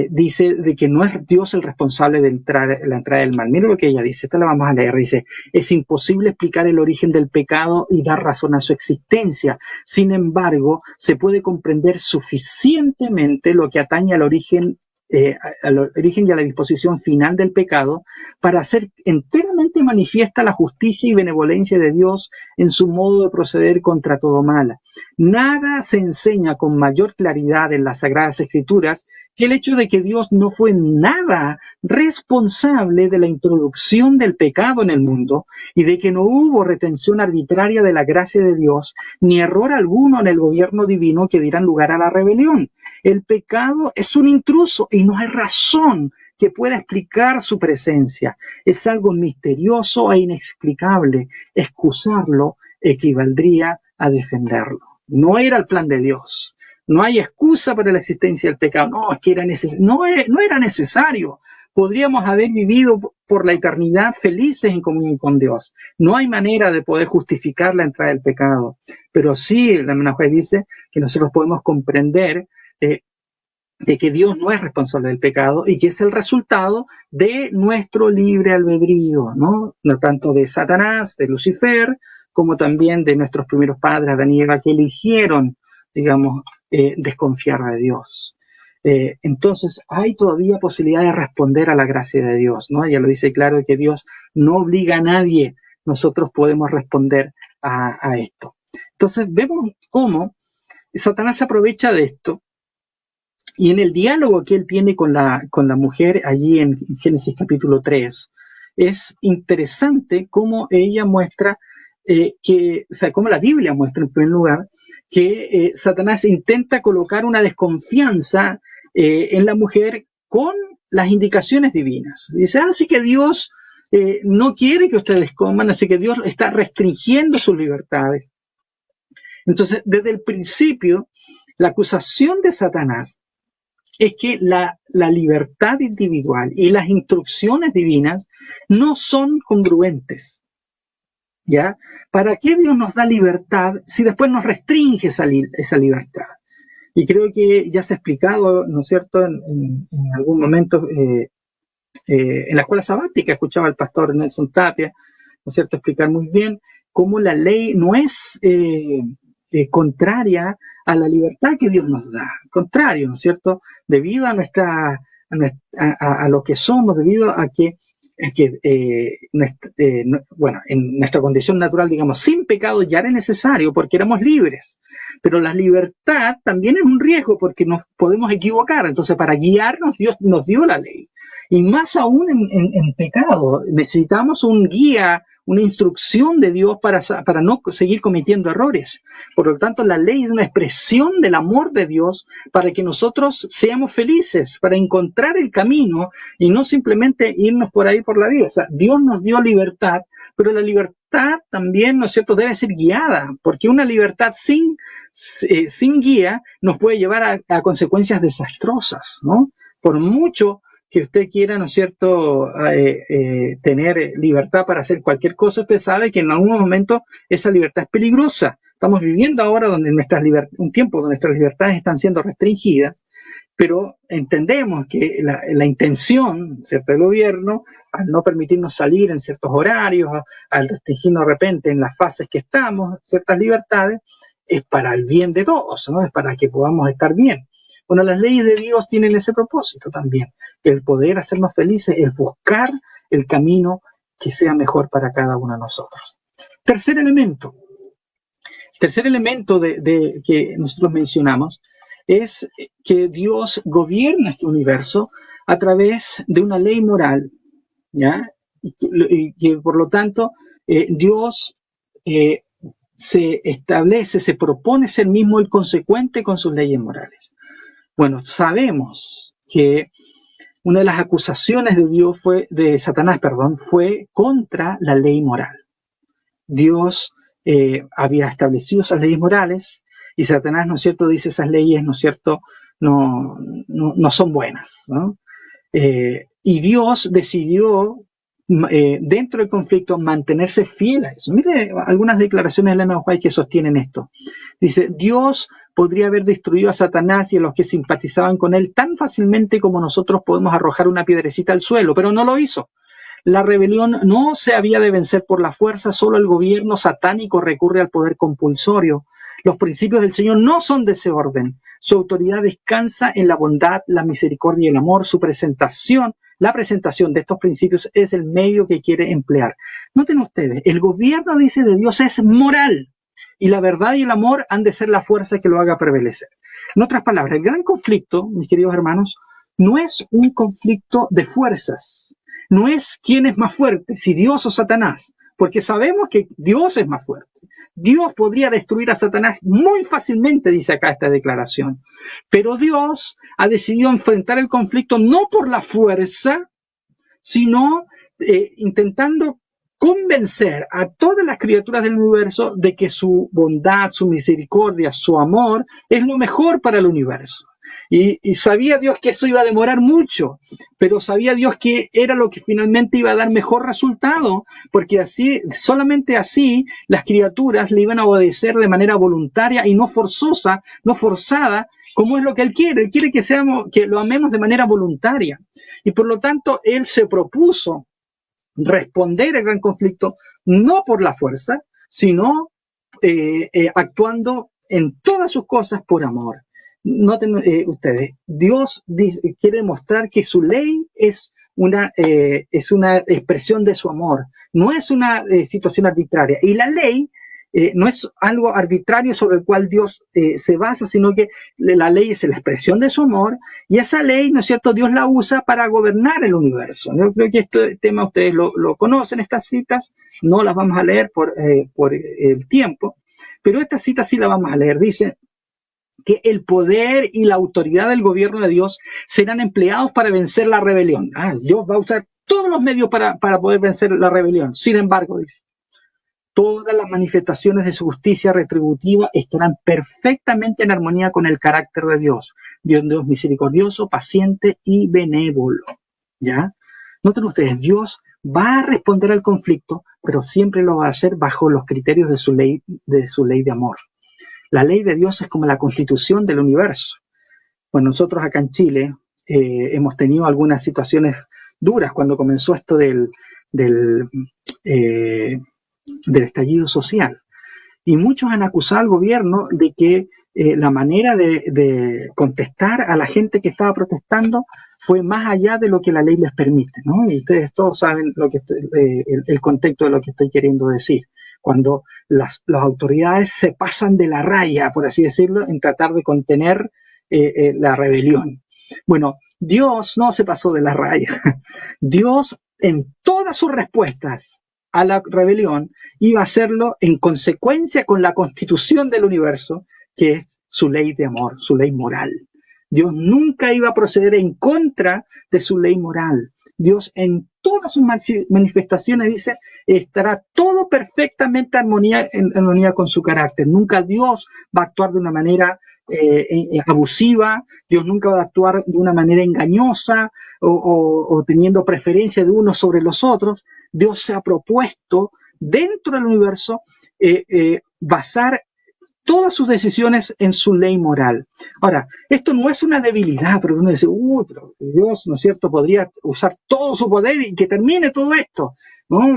dice de que no es Dios el responsable de la entrada del mal. Mira lo que ella dice, esta la vamos a leer. Dice, es imposible explicar el origen del pecado y dar razón a su existencia. Sin embargo, se puede comprender suficientemente lo que atañe al origen y a la disposición final del pecado para hacer enteramente manifiesta la justicia y benevolencia de Dios en su modo de proceder contra todo mal. Nada se enseña con mayor claridad en las Sagradas Escrituras que el hecho de que Dios no fue nada responsable de la introducción del pecado en el mundo y de que no hubo retención arbitraria de la gracia de Dios ni error alguno en el gobierno divino que dieran lugar a la rebelión. El pecado es un intruso y no hay razón que pueda explicar su presencia. Es algo misterioso e inexplicable. Excusarlo equivaldría a defenderlo. No era el plan de Dios. No hay excusa para la existencia del pecado. No, es que no era necesario. Podríamos haber vivido por la eternidad felices en comunión con Dios. No hay manera de poder justificar la entrada del pecado. Pero sí, la hermana Juez dice que nosotros podemos comprender de que Dios no es responsable del pecado y que es el resultado de nuestro libre albedrío, ¿no? No tanto de Satanás, de Lucifer, como también de nuestros primeros padres, Adán y Eva, que eligieron, digamos, desconfiar de Dios. Entonces, hay todavía posibilidad de responder a la gracia de Dios, ¿no? Ya lo dice claro que Dios no obliga a nadie, nosotros podemos responder a esto. Entonces, vemos cómo Satanás se aprovecha de esto. Y en el diálogo que él tiene con la mujer allí en Génesis capítulo 3, es interesante cómo ella muestra cómo la Biblia muestra en primer lugar que Satanás intenta colocar una desconfianza en la mujer con las indicaciones divinas. Dice, así que Dios no quiere que ustedes coman, así que Dios está restringiendo sus libertades. Entonces, desde el principio, la acusación de Satanás es que la libertad individual y las instrucciones divinas no son congruentes, ¿ya? ¿Para qué Dios nos da libertad si después nos restringe esa libertad? Y creo que ya se ha explicado, ¿no es cierto?, en algún momento en la escuela sabática, escuchaba al pastor Nelson Tapia, ¿no es cierto?, explicar muy bien cómo la ley no es contraria a la libertad que Dios nos da, contrario, ¿no es cierto?, debido a a lo que somos, debido a que bueno, en nuestra condición natural, digamos, sin pecado ya era necesario porque éramos libres, pero la libertad también es un riesgo porque nos podemos equivocar. Entonces, para guiarnos, Dios nos dio la ley, y más aún en pecado necesitamos un guía, una instrucción de Dios para no seguir cometiendo errores. Por lo tanto, la ley es una expresión del amor de Dios para que nosotros seamos felices, para encontrar el camino y no simplemente irnos por ahí por la vida. O sea, Dios nos dio libertad, pero la libertad también, ¿no es cierto?, debe ser guiada, porque una libertad sin guía nos puede llevar a consecuencias desastrosas, ¿no? Por mucho que usted quiera, ¿no es cierto?, tener libertad para hacer cualquier cosa, usted sabe que en algún momento esa libertad es peligrosa. Estamos viviendo ahora un tiempo donde nuestras libertades están siendo restringidas, pero entendemos que la intención, ¿cierto?, del gobierno, al no permitirnos salir en ciertos horarios, al restringirnos de repente en las fases que estamos, ciertas libertades, es para el bien de todos, ¿no? Es para que podamos estar bien. Bueno, las leyes de Dios tienen ese propósito también, el poder hacernos felices, el buscar el camino que sea mejor para cada uno de nosotros. Tercer elemento que nosotros mencionamos es que Dios gobierna este universo a través de una ley moral, ¿ya? Y que por lo tanto Dios se propone ser mismo el consecuente con sus leyes morales. Bueno, sabemos que una de las acusaciones de Satanás fue contra la ley moral. Dios había establecido esas leyes morales y Satanás, ¿no es cierto?, dice esas leyes, ¿no es cierto?, no son buenas, ¿no? Y Dios decidió, dentro del conflicto, mantenerse fiel a eso. Mire algunas declaraciones de Ellen White que sostienen esto. Dice, Dios podría haber destruido a Satanás y a los que simpatizaban con él tan fácilmente como nosotros podemos arrojar una piedrecita al suelo, pero no lo hizo. La rebelión no se había de vencer por la fuerza, solo el gobierno satánico recurre al poder compulsorio. Los principios del Señor no son de ese orden. Su autoridad descansa en la bondad, la misericordia y el amor. La presentación de estos principios es el medio que quiere emplear. Noten ustedes, el gobierno, dice, de Dios es moral, y la verdad y el amor han de ser la fuerza que lo haga prevalecer. En otras palabras, el gran conflicto, mis queridos hermanos, no es un conflicto de fuerzas, no es quién es más fuerte, si Dios o Satanás, porque sabemos que Dios es más fuerte. Dios podría destruir a Satanás muy fácilmente, dice acá esta declaración, pero Dios ha decidido enfrentar el conflicto no por la fuerza, sino intentando convencer a todas las criaturas del universo de que su bondad, su misericordia, su amor es lo mejor para el universo. Y sabía Dios que eso iba a demorar mucho, pero sabía Dios que era lo que finalmente iba a dar mejor resultado, porque así, solamente así, las criaturas le iban a obedecer de manera voluntaria y no forzosa, no forzada, como es lo que Él quiere. Él quiere que lo amemos de manera voluntaria. Y por lo tanto, Él se propuso responder al gran conflicto no por la fuerza, sino actuando en todas sus cosas por amor. Noten ustedes, Dios quiere demostrar que su ley es una expresión de su amor, no es una situación arbitraria. Y la ley no es algo arbitrario sobre el cual Dios se basa, sino que la ley es la expresión de su amor, y esa ley, ¿no es cierto?, Dios la usa para gobernar el universo. Yo creo que este tema ustedes lo conocen, estas citas, no las vamos a leer por el tiempo, pero esta cita sí la vamos a leer. Dice que el poder y la autoridad del gobierno de Dios serán empleados para vencer la rebelión. Dios va a usar todos los medios para poder vencer la rebelión. Sin embargo, dice, todas las manifestaciones de su justicia retributiva estarán perfectamente en armonía con el carácter de Dios. Dios misericordioso, paciente y benévolo. ¿Ya? Noten ustedes, Dios va a responder al conflicto, pero siempre lo va a hacer bajo los criterios de su ley de amor. La ley de Dios es como la constitución del universo. Bueno, nosotros acá en Chile hemos tenido algunas situaciones duras cuando comenzó esto del estallido social. Y muchos han acusado al gobierno de que la manera de contestar a la gente que estaba protestando fue más allá de lo que la ley les permite, ¿no? Y ustedes todos saben el contexto de lo que estoy queriendo decir. Cuando las autoridades se pasan de la raya, por así decirlo, en tratar de contener la rebelión. Bueno, Dios no se pasó de la raya. Dios, en todas sus respuestas a la rebelión, iba a hacerlo en consecuencia con la constitución del universo, que es su ley de amor, su ley moral. Dios nunca iba a proceder en contra de su ley moral. Dios en todas sus manifestaciones dice, estará todo perfectamente en armonía con su carácter. Nunca Dios va a actuar de una manera abusiva, Dios nunca va a actuar de una manera engañosa o teniendo preferencia de unos sobre los otros. Dios se ha propuesto dentro del universo basar todas sus decisiones en su ley moral. Ahora, esto no es una debilidad, porque uno dice, pero Dios, ¿no es cierto?, podría usar todo su poder y que termine todo esto, ¿no?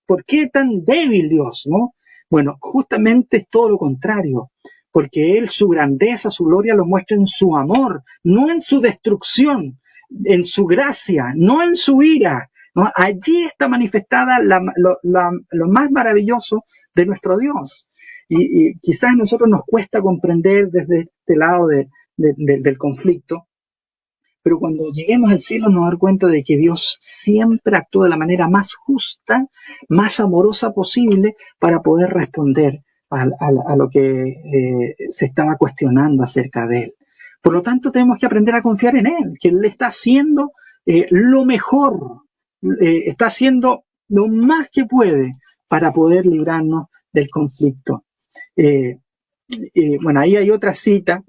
¿Por qué tan débil Dios, no? Bueno, justamente es todo lo contrario, porque Él, su grandeza, su gloria, lo muestra en su amor, no en su destrucción, en su gracia, no en su ira, ¿no? Allí está manifestada lo más maravilloso de nuestro Dios. Y quizás a nosotros nos cuesta comprender desde este lado del conflicto, pero cuando lleguemos al cielo nos dar cuenta de que Dios siempre actúa de la manera más justa, más amorosa posible para poder responder a lo que se estaba cuestionando acerca de Él. Por lo tanto, tenemos que aprender a confiar en Él, que Él está haciendo lo mejor, está haciendo lo más que puede para poder librarnos del conflicto. Bueno, ahí hay otra cita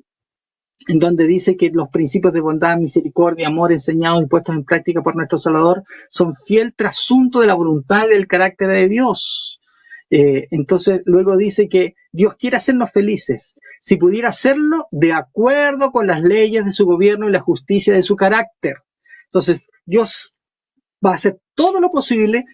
en donde dice que los principios de bondad, misericordia, amor enseñados y puestos en práctica por nuestro Salvador son fiel trasunto de la voluntad y del carácter de Dios. Entonces luego dice que Dios quiere hacernos felices, si pudiera hacerlo de acuerdo con las leyes de su gobierno y la justicia de su carácter. Entonces Dios va a hacer todo lo posible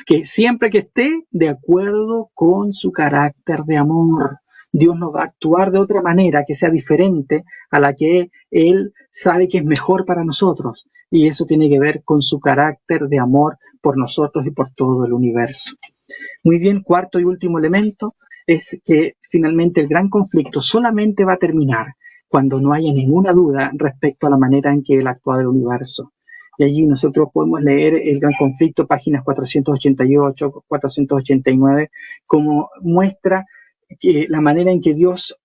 que siempre que esté de acuerdo con su carácter de amor. Dios no va a actuar de otra manera que sea diferente a la que Él sabe que es mejor para nosotros. Y eso tiene que ver con su carácter de amor por nosotros y por todo el universo. Muy bien, cuarto y último elemento es que finalmente el gran conflicto solamente va a terminar cuando no haya ninguna duda respecto a la manera en que Él actúa del universo. Y allí nosotros podemos leer el gran conflicto, páginas 488, 489, como muestra que la manera en que Dios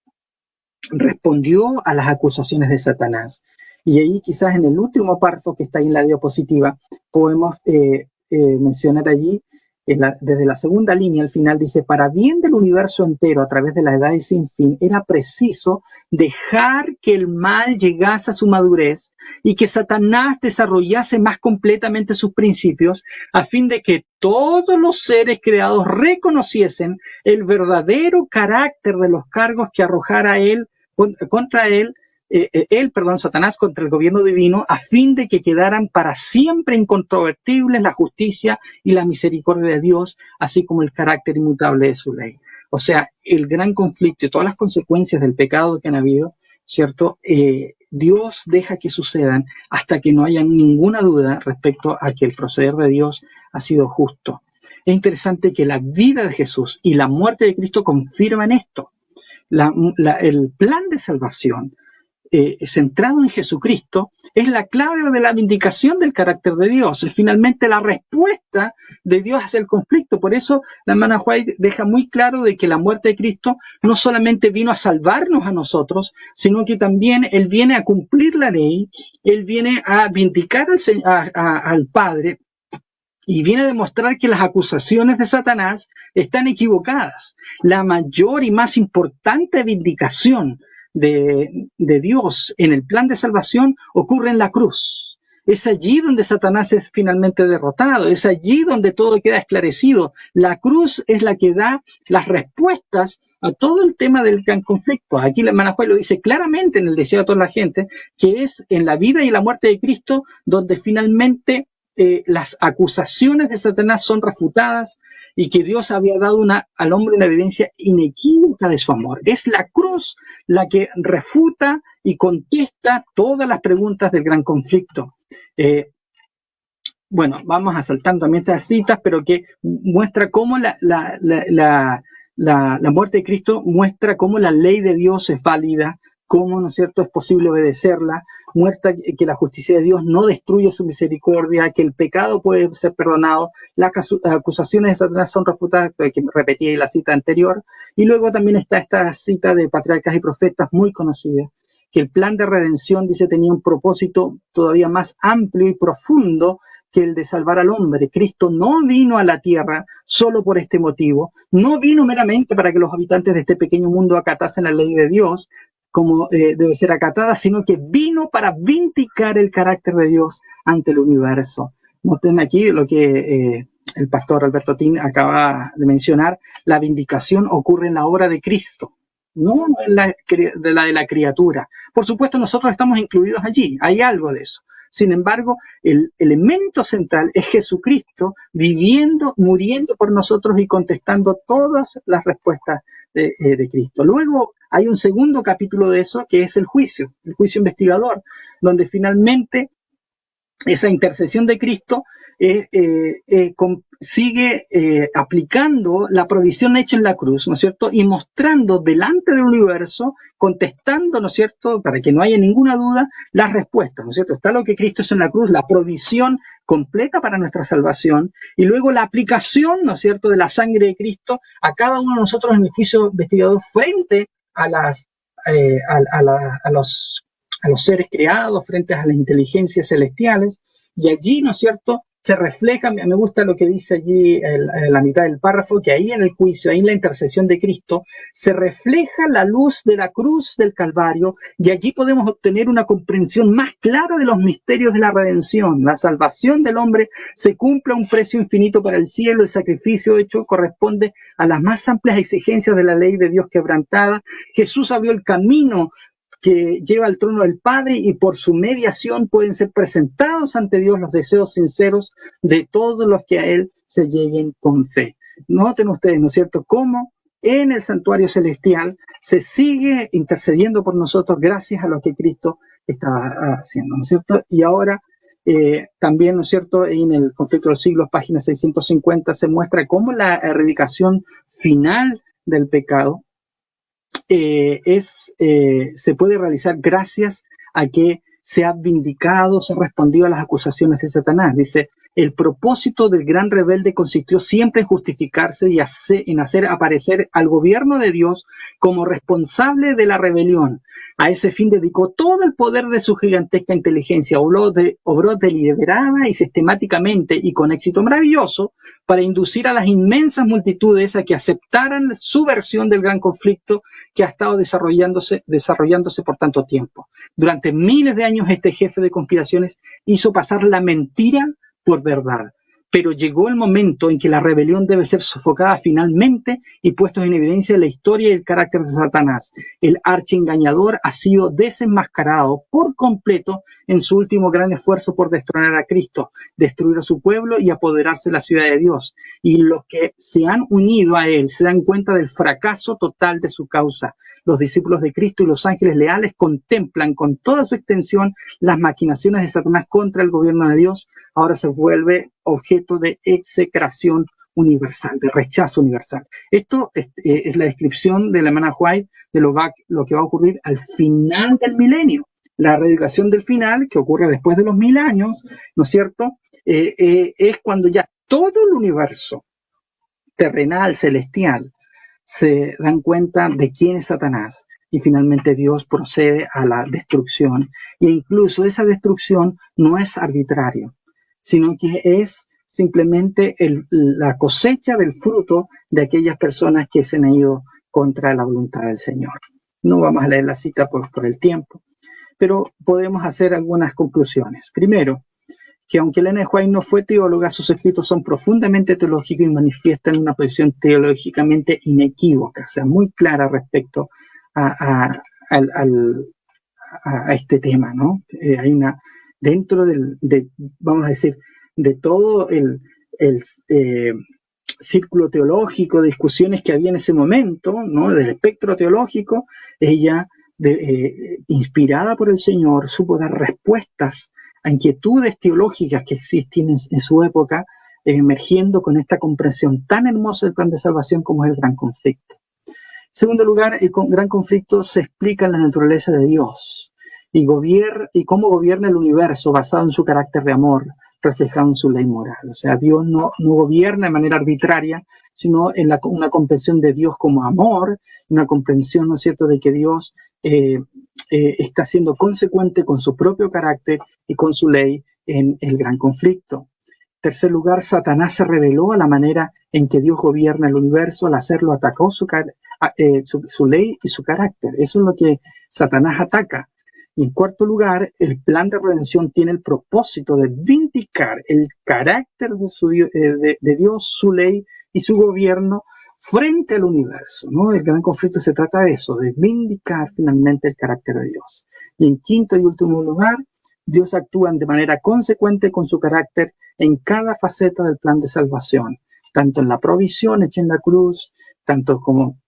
respondió a las acusaciones de Satanás. Y ahí quizás en el último párrafo que está ahí en la diapositiva, podemos mencionar allí desde la segunda línea al final dice, para bien del universo entero a través de la edad y sin fin, era preciso dejar que el mal llegase a su madurez y que Satanás desarrollase más completamente sus principios a fin de que todos los seres creados reconociesen el verdadero carácter de los cargos que arrojara Satanás contra el gobierno divino, a fin de que quedaran para siempre incontrovertibles la justicia y la misericordia de Dios, así como el carácter inmutable de su ley. O sea, el gran conflicto y todas las consecuencias del pecado que han habido, ¿cierto? Dios deja que sucedan hasta que no haya ninguna duda respecto a que el proceder de Dios ha sido justo. Es interesante que la vida de Jesús y la muerte de Cristo confirman esto. El plan de salvación centrado en Jesucristo es la clave de la vindicación del carácter de Dios, es finalmente la respuesta de Dios hacia el conflicto. Por eso la hermana White deja muy claro de que la muerte de Cristo no solamente vino a salvarnos a nosotros, sino que también Él viene a cumplir la ley, Él viene a vindicar al Padre, y viene a demostrar que las acusaciones de Satanás están equivocadas. La mayor y más importante vindicación de Dios en el plan de salvación ocurre en la cruz. Es allí donde Satanás es finalmente derrotado, es allí donde todo queda esclarecido. La cruz es la que da las respuestas a todo el tema del gran conflicto. Aquí la hermana Juárez lo dice claramente en el deseo de toda la gente, que es en la vida y la muerte de Cristo donde finalmente las acusaciones de Satanás son refutadas y que Dios había dado al hombre una evidencia inequívoca de su amor. Es la cruz la que refuta y contesta todas las preguntas del gran conflicto. Bueno, vamos a saltar también estas citas, pero que muestra cómo la muerte de Cristo muestra cómo la ley de Dios es válida, cómo, ¿no es cierto?, es posible obedecerla, muestra que la justicia de Dios no destruye su misericordia, que el pecado puede ser perdonado, las acusaciones de Satanás son refutadas, que repetí la cita anterior, y luego también está esta cita de patriarcas y profetas muy conocida, que el plan de redención, dice, tenía un propósito todavía más amplio y profundo que el de salvar al hombre. Cristo no vino a la tierra solo por este motivo, no vino meramente para que los habitantes de este pequeño mundo acatasen la ley de Dios, como debe ser acatada, sino que vino para vindicar el carácter de Dios ante el universo. Noten aquí lo que el pastor Alberto Tin acaba de mencionar, la vindicación ocurre en la obra de Cristo, no en la de la criatura. Por supuesto, nosotros estamos incluidos allí, hay algo de eso. Sin embargo, el elemento central es Jesucristo viviendo, muriendo por nosotros y contestando todas las respuestas de Cristo. Luego hay un segundo capítulo de eso, que es el juicio investigador, donde finalmente esa intercesión de Cristo sigue aplicando la provisión hecha en la cruz, ¿no es cierto? Y mostrando delante del universo, contestando, ¿no es cierto?, para que no haya ninguna duda, las respuestas, ¿no es cierto? Está lo que Cristo hizo en la cruz, la provisión completa para nuestra salvación, y luego la aplicación, ¿no es cierto?, de la sangre de Cristo a cada uno de nosotros en el juicio investigador frente a los seres creados, frente a las inteligencias celestiales, y allí, ¿no es cierto?, se refleja, me gusta lo que dice allí en la mitad del párrafo, que ahí en el juicio, ahí en la intercesión de Cristo, se refleja la luz de la cruz del Calvario, y allí podemos obtener una comprensión más clara de los misterios de la redención. La salvación del hombre se cumple a un precio infinito para el cielo, el sacrificio hecho corresponde a las más amplias exigencias de la ley de Dios quebrantada. Jesús abrió el camino que lleva al trono del Padre, y por su mediación pueden ser presentados ante Dios los deseos sinceros de todos los que a Él se lleguen con fe. Noten ustedes, ¿no es cierto?, cómo en el santuario celestial se sigue intercediendo por nosotros gracias a lo que Cristo estaba haciendo, ¿no es cierto? Y ahora también, ¿no es cierto?, en el conflicto de los siglos, página 650, se muestra cómo la erradicación final del pecado se puede realizar gracias a que se ha vindicado, se ha respondido a las acusaciones de Satanás. Dice, el propósito del gran rebelde consistió siempre en justificarse y en hacer aparecer al gobierno de Dios como responsable de la rebelión. A ese fin dedicó todo el poder de su gigantesca inteligencia, obró deliberada y sistemáticamente y con éxito maravilloso para inducir a las inmensas multitudes a que aceptaran su versión del gran conflicto que ha estado desarrollándose por tanto tiempo. Durante miles de años este jefe de conspiraciones hizo pasar la mentira por verdad. Pero llegó el momento en que la rebelión debe ser sofocada finalmente y puestos en evidencia la historia y el carácter de Satanás. El archiengañador ha sido desenmascarado por completo en su último gran esfuerzo por destronar a Cristo, destruir a su pueblo y apoderarse de la ciudad de Dios. Y los que se han unido a él se dan cuenta del fracaso total de su causa. Los discípulos de Cristo y los ángeles leales contemplan con toda su extensión las maquinaciones de Satanás contra el gobierno de Dios. Ahora se vuelve objeto de execración universal, de rechazo universal. Esto es la descripción de la hermana White de lo que va a ocurrir al final del milenio. La reeducación del final, que ocurre después de los 1000 años, ¿no es cierto? Es cuando ya todo el universo terrenal, celestial, se dan cuenta de quién es Satanás y finalmente Dios procede a la destrucción. E incluso esa destrucción no es arbitraria, sino que es simplemente la cosecha del fruto de aquellas personas que se han ido contra la voluntad del Señor. No vamos a leer la cita por el tiempo, pero podemos hacer algunas conclusiones. Primero, que aunque Elena White no fue teóloga, sus escritos son profundamente teológicos y manifiestan una posición teológicamente inequívoca, o sea, muy clara respecto a este tema, ¿no? Hay una, dentro vamos a decir, de todo el círculo teológico, de discusiones que había en ese momento, ¿no? Del espectro teológico, ella, inspirada por el Señor, supo dar respuestas a inquietudes teológicas que existían en su época, emergiendo con esta comprensión tan hermosa del plan de salvación como es el gran conflicto. En segundo lugar, el gran conflicto se explica en la naturaleza de Dios y cómo gobierna el universo basado en su carácter de amor, reflejado en su ley moral. O sea, Dios no gobierna de manera arbitraria, sino en una comprensión de Dios como amor, una comprensión, ¿no es cierto?, de que Dios está siendo consecuente con su propio carácter y con su ley en el gran conflicto. En tercer lugar, Satanás se rebeló a la manera en que Dios gobierna el universo. Al hacerlo, atacó su ley y su carácter. Eso es lo que Satanás ataca. Y en cuarto lugar, el plan de redención tiene el propósito de vindicar el carácter de Dios, su ley y su gobierno frente al universo, ¿no? El gran conflicto se trata de eso, de vindicar finalmente el carácter de Dios. Y en quinto y último lugar, Dios actúa de manera consecuente con su carácter en cada faceta del plan de salvación, tanto en la provisión hecha en la cruz, tanto como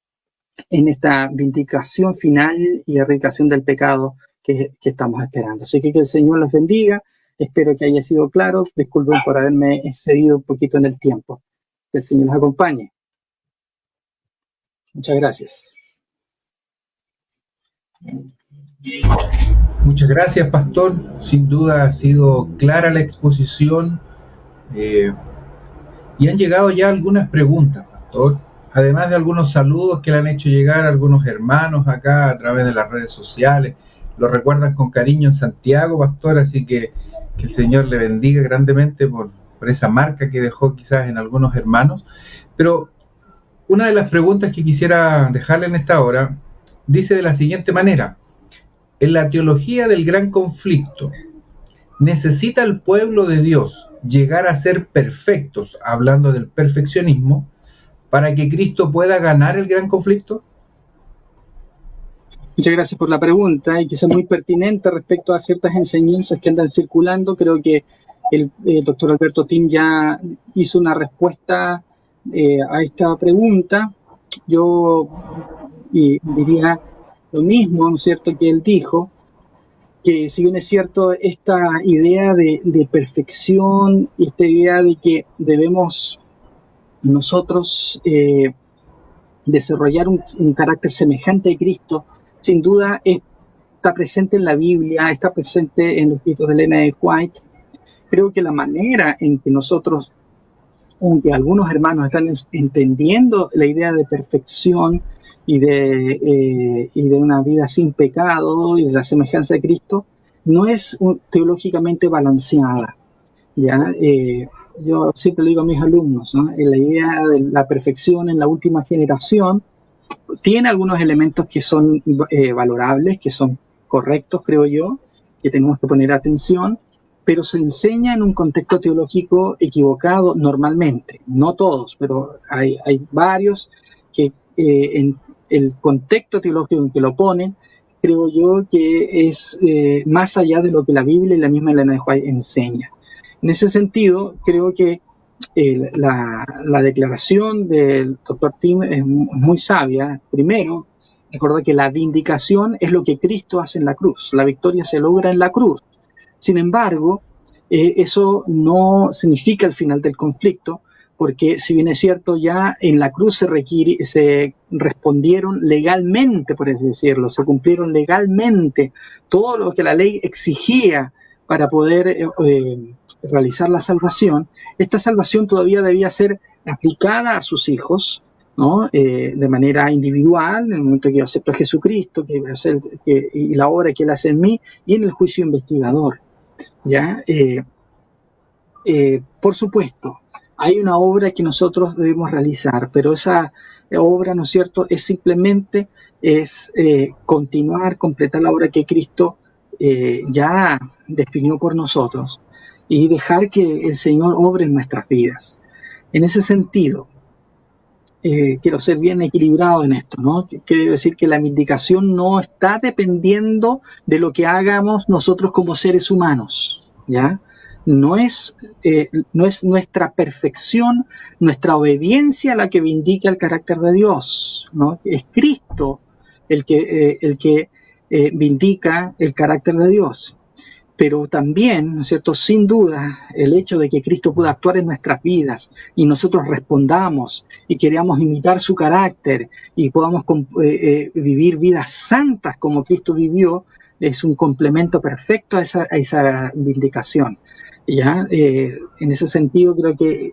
en esta vindicación final y erradicación del pecado que estamos esperando. Así que el Señor los bendiga, espero que haya sido claro, disculpen por haberme excedido un poquito en el tiempo. Que el Señor los acompañe. Muchas gracias. Muchas gracias, pastor. Sin duda ha sido clara la exposición y han llegado ya algunas preguntas, pastor. Además de algunos saludos que le han hecho llegar algunos hermanos acá a través de las redes sociales. Lo recuerdan con cariño en Santiago, pastor, así que el Señor le bendiga grandemente por esa marca que dejó quizás en algunos hermanos. Pero una de las preguntas que quisiera dejarle en esta hora dice de la siguiente manera: en la teología del gran conflicto, ¿necesita el pueblo de Dios llegar a ser perfectos, hablando del perfeccionismo, para que Cristo pueda ganar el gran conflicto? Muchas gracias por la pregunta y que es muy pertinente respecto a ciertas enseñanzas que andan circulando. Creo que el doctor Alberto Tim ya hizo una respuesta a esta pregunta. Yo diría lo mismo, ¿no es cierto?, que él dijo, que si bien es cierto esta idea de perfección, esta idea de que debemos nosotros desarrollar un carácter semejante a Cristo, sin duda es está presente en la Biblia, está presente en los escritos de Elena de White. Creo que la manera en que nosotros, aunque algunos hermanos están entendiendo la idea de perfección y de una vida sin pecado y de la semejanza de Cristo, no es teológicamente balanceada, ¿ya? Yo siempre le digo a mis alumnos, ¿no? La idea de la perfección en la última generación tiene algunos elementos que son valorables, que son correctos, creo yo, que tenemos que poner atención, pero se enseña en un contexto teológico equivocado normalmente, no todos, pero hay varios que en el contexto teológico en que lo ponen, creo yo que es más allá de lo que la Biblia y la misma Elena de White enseña. En ese sentido, creo que la declaración del Dr. Tim es muy sabia. Primero, recordar que la vindicación es lo que Cristo hace en la cruz. La victoria se logra en la cruz. Sin embargo, eso no significa el final del conflicto, porque si bien es cierto, ya en la cruz se respondieron legalmente, por así decirlo, se cumplieron legalmente todo lo que la ley exigía para poder realizar la salvación. Esta salvación todavía debía ser aplicada a sus hijos, ¿no? De manera individual, en el momento que yo acepto a Jesucristo, y la obra que Él hace en mí, y en el juicio investigador, ¿ya? Por supuesto, hay una obra que nosotros debemos realizar, pero esa obra, ¿no es cierto?, es simplemente continuar, completar la obra que Cristo ya definió por nosotros y dejar que el Señor obre en nuestras vidas. En ese sentido, quiero ser bien equilibrado en esto, ¿no? Quiero decir que la vindicación no está dependiendo de lo que hagamos nosotros como seres humanos, ¿ya? No es nuestra perfección, nuestra obediencia la que vindica el carácter de Dios, ¿no? Es Cristo el que vindica el carácter de Dios. Pero también, ¿no es cierto?, sin duda, el hecho de que Cristo pueda actuar en nuestras vidas y nosotros respondamos y queramos imitar su carácter y podamos vivir vidas santas como Cristo vivió, es un complemento perfecto a esa vindicación. ¿Ya? En ese sentido, creo que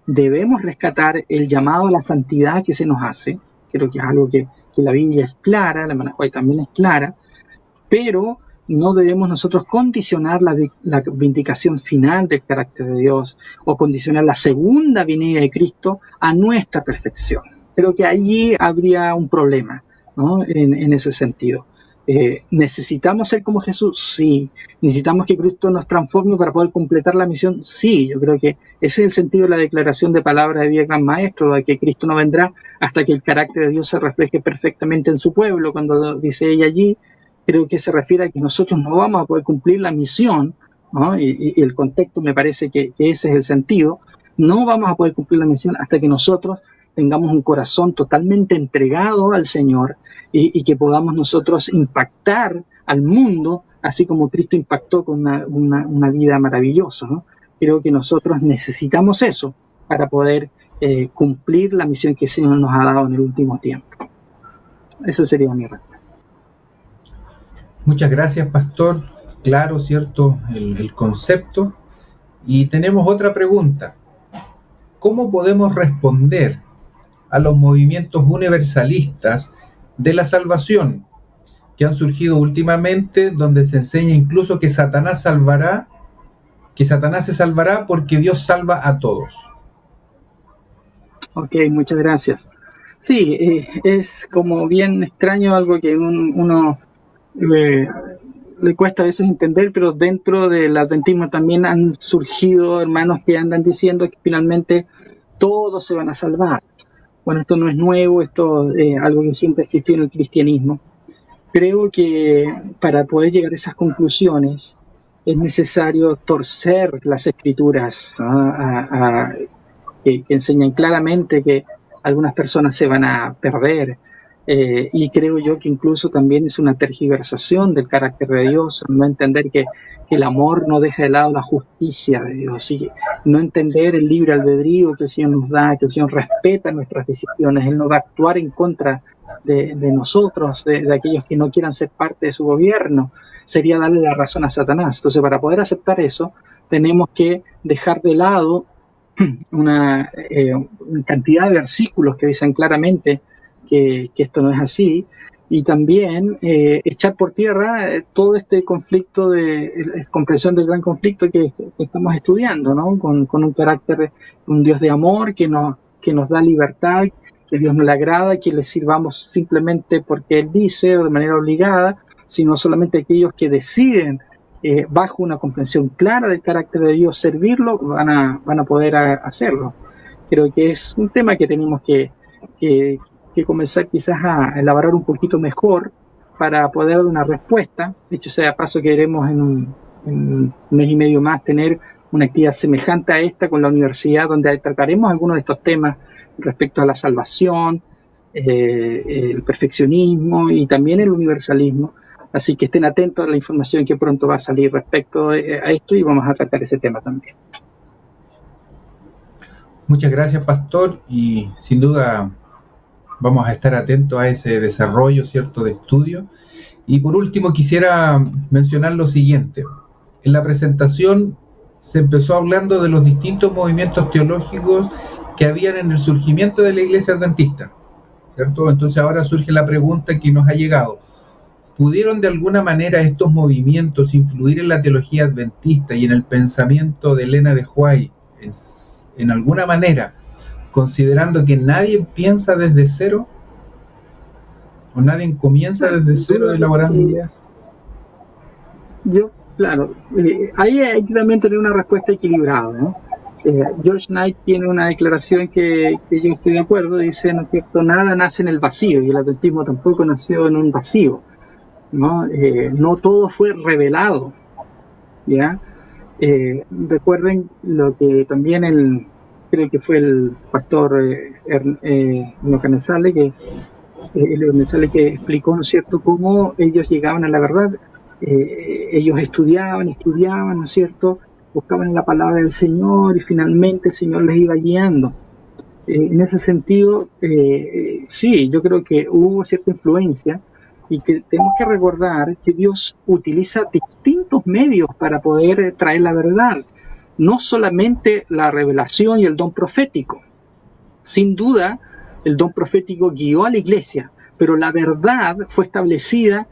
debemos rescatar el llamado a la santidad que se nos hace. Creo que es algo que la Biblia es clara, la Elena de White también es clara, pero no debemos nosotros condicionar la vindicación final del carácter de Dios o condicionar la segunda venida de Cristo a nuestra perfección. Creo que allí habría un problema, ¿no? En ese sentido. ¿Necesitamos ser como Jesús? Sí. ¿Necesitamos que Cristo nos transforme para poder completar la misión? Sí. Yo creo que ese es el sentido de la declaración de palabra de vida Gran Maestro, de que Cristo no vendrá hasta que el carácter de Dios se refleje perfectamente en su pueblo. Cuando dice ella allí, creo que se refiere a que nosotros no vamos a poder cumplir la misión, ¿no? Y el contexto me parece que ese es el sentido. No vamos a poder cumplir la misión hasta que nosotros tengamos un corazón totalmente entregado al Señor y que podamos nosotros impactar al mundo, así como Cristo impactó con una vida maravillosa, ¿no? Creo que nosotros necesitamos eso para poder cumplir la misión que el Señor nos ha dado en el último tiempo. Eso sería mi respuesta. Muchas gracias, pastor. Claro, cierto, el concepto. Y tenemos otra pregunta. ¿Cómo podemos responder a los movimientos universalistas de la salvación que han surgido últimamente, donde se enseña incluso que Satanás se salvará porque Dios salva a todos? Ok, muchas gracias. Sí, es como bien extraño, algo que uno le cuesta a veces entender, pero dentro del adventismo también han surgido hermanos que andan diciendo que finalmente todos se van a salvar. Bueno, esto no es nuevo, esto es algo que siempre existió en el cristianismo. Creo que para poder llegar a esas conclusiones es necesario torcer las escrituras, ¿no? Que enseñan claramente que algunas personas se van a perder, Y creo yo que incluso también es una tergiversación del carácter de Dios, no entender que el amor no deja de lado la justicia de Dios, y no entender el libre albedrío que el Señor nos da, que el Señor respeta nuestras decisiones, Él no va a actuar en contra de nosotros, de aquellos que no quieran ser parte de su gobierno, sería darle la razón a Satanás. Entonces, para poder aceptar eso, tenemos que dejar de lado una cantidad de versículos que dicen claramente que esto no es así, y también echar por tierra todo este conflicto de comprensión del gran conflicto que estamos estudiando, ¿no? Con un carácter, un Dios de amor que nos da libertad, que a Dios no le agrada, que le sirvamos simplemente porque Él dice o de manera obligada, sino solamente aquellos que deciden bajo una comprensión clara del carácter de Dios servirlo, van a poder hacerlo. Creo que es un tema que tenemos que comenzar quizás a elaborar un poquito mejor para poder dar una respuesta. Dicho sea de paso, queremos en un mes y medio más tener una actividad semejante a esta con la universidad, donde trataremos algunos de estos temas respecto a la salvación, el perfeccionismo y también el universalismo. Así que estén atentos a la información que pronto va a salir respecto a esto, y vamos a tratar ese tema también. Muchas gracias, pastor, y sin duda vamos a estar atentos a ese desarrollo, ¿cierto?, de estudio. Y por último quisiera mencionar lo siguiente. En la presentación se empezó hablando de los distintos movimientos teológicos que habían en el surgimiento de la Iglesia Adventista, ¿cierto? Entonces ahora surge la pregunta que nos ha llegado. ¿Pudieron de alguna manera estos movimientos influir en la teología adventista y en el pensamiento de Elena de White en alguna manera, considerando que nadie piensa desde cero? ¿O nadie comienza desde cero elaborando ideas? Claro, ahí hay que también tener una respuesta equilibrada, ¿no? George Knight tiene una declaración que yo estoy de acuerdo, dice, ¿no es cierto?, nada nace en el vacío, y el adventismo tampoco nació en un vacío, ¿no? No todo fue revelado, ¿ya? Recuerden lo que también creo que fue el pastor Nojanesale que explicó, ¿no es cierto?, cómo ellos llegaban a la verdad. Ellos estudiaban, ¿no es cierto?, buscaban en la palabra del Señor, y finalmente el Señor les iba guiando. En ese sentido, sí, yo creo que hubo cierta influencia, y que tenemos que recordar que Dios utiliza distintos medios para poder traer la verdad, no solamente la revelación y el don profético. Sin duda, el don profético guió a la iglesia, pero la verdad fue establecida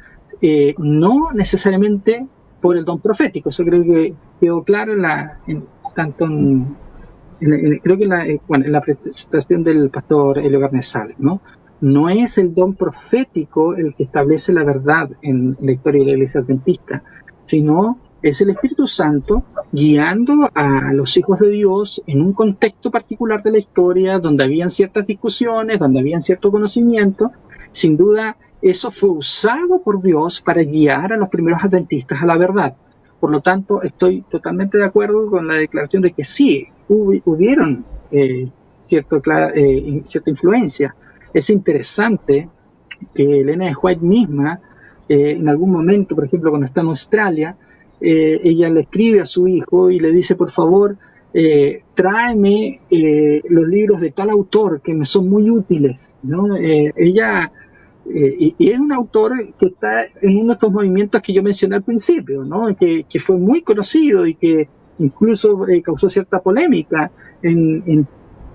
no necesariamente por el don profético. Eso creo que quedó claro en la presentación del pastor Elio Garnesal, ¿no? No es el don profético el que establece la verdad en la historia de la Iglesia Adventista, sino es el Espíritu Santo guiando a los hijos de Dios en un contexto particular de la historia, donde habían ciertas discusiones, donde habían cierto conocimiento. Sin duda, eso fue usado por Dios para guiar a los primeros adventistas a la verdad. Por lo tanto, estoy totalmente de acuerdo con la declaración de que sí, hubieron cierta influencia. Es interesante que Elena de White misma, en algún momento, por ejemplo, cuando está en Australia, ella le escribe a su hijo y le dice, por favor, tráeme los libros de tal autor que me son muy útiles, ¿no? Ella, y es un autor que está en uno de estos movimientos que yo mencioné al principio, ¿no? Que fue muy conocido y que incluso causó cierta polémica en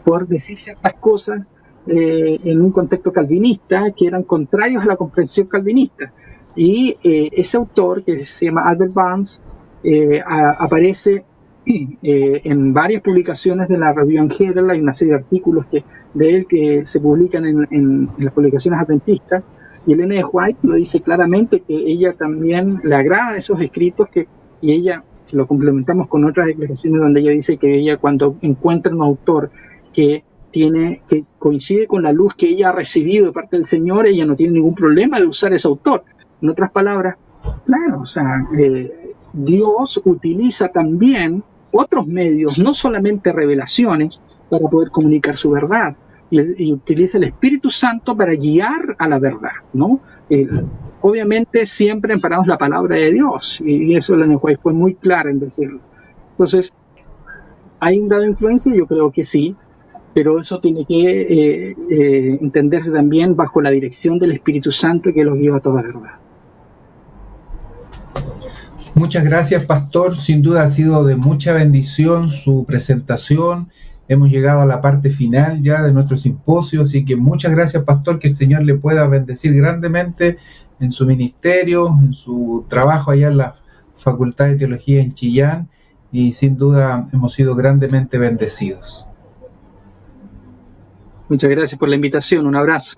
poder decir ciertas cosas en un contexto calvinista que eran contrarios a la comprensión calvinista. Y ese autor, que se llama Albert Barnes, aparece en varias publicaciones de la Review and Herald. Hay una serie de artículos de él que se publican en las publicaciones adventistas, y Elena de White lo dice claramente, que ella también le agrada esos escritos, y ella, si lo complementamos con otras declaraciones donde ella dice que ella, cuando encuentra un autor que coincide con la luz que ella ha recibido de parte del Señor, ella no tiene ningún problema de usar ese autor. En otras palabras, claro, o sea, Dios utiliza también otros medios, no solamente revelaciones, para poder comunicar su verdad. y utiliza el Espíritu Santo para guiar a la verdad, ¿no? Obviamente siempre amparados en la palabra de Dios, y eso la Nehuay fue muy clara en decirlo. Entonces, ¿hay un grado de influencia? Yo creo que sí, pero eso tiene que entenderse también bajo la dirección del Espíritu Santo que los guía a toda verdad. Muchas gracias, pastor. Sin duda ha sido de mucha bendición su presentación. Hemos llegado a la parte final ya de nuestro simposio, así que muchas gracias, pastor, que el Señor le pueda bendecir grandemente en su ministerio, en su trabajo allá en la Facultad de Teología en Chillán, y sin duda hemos sido grandemente bendecidos. Muchas gracias por la invitación. Un abrazo.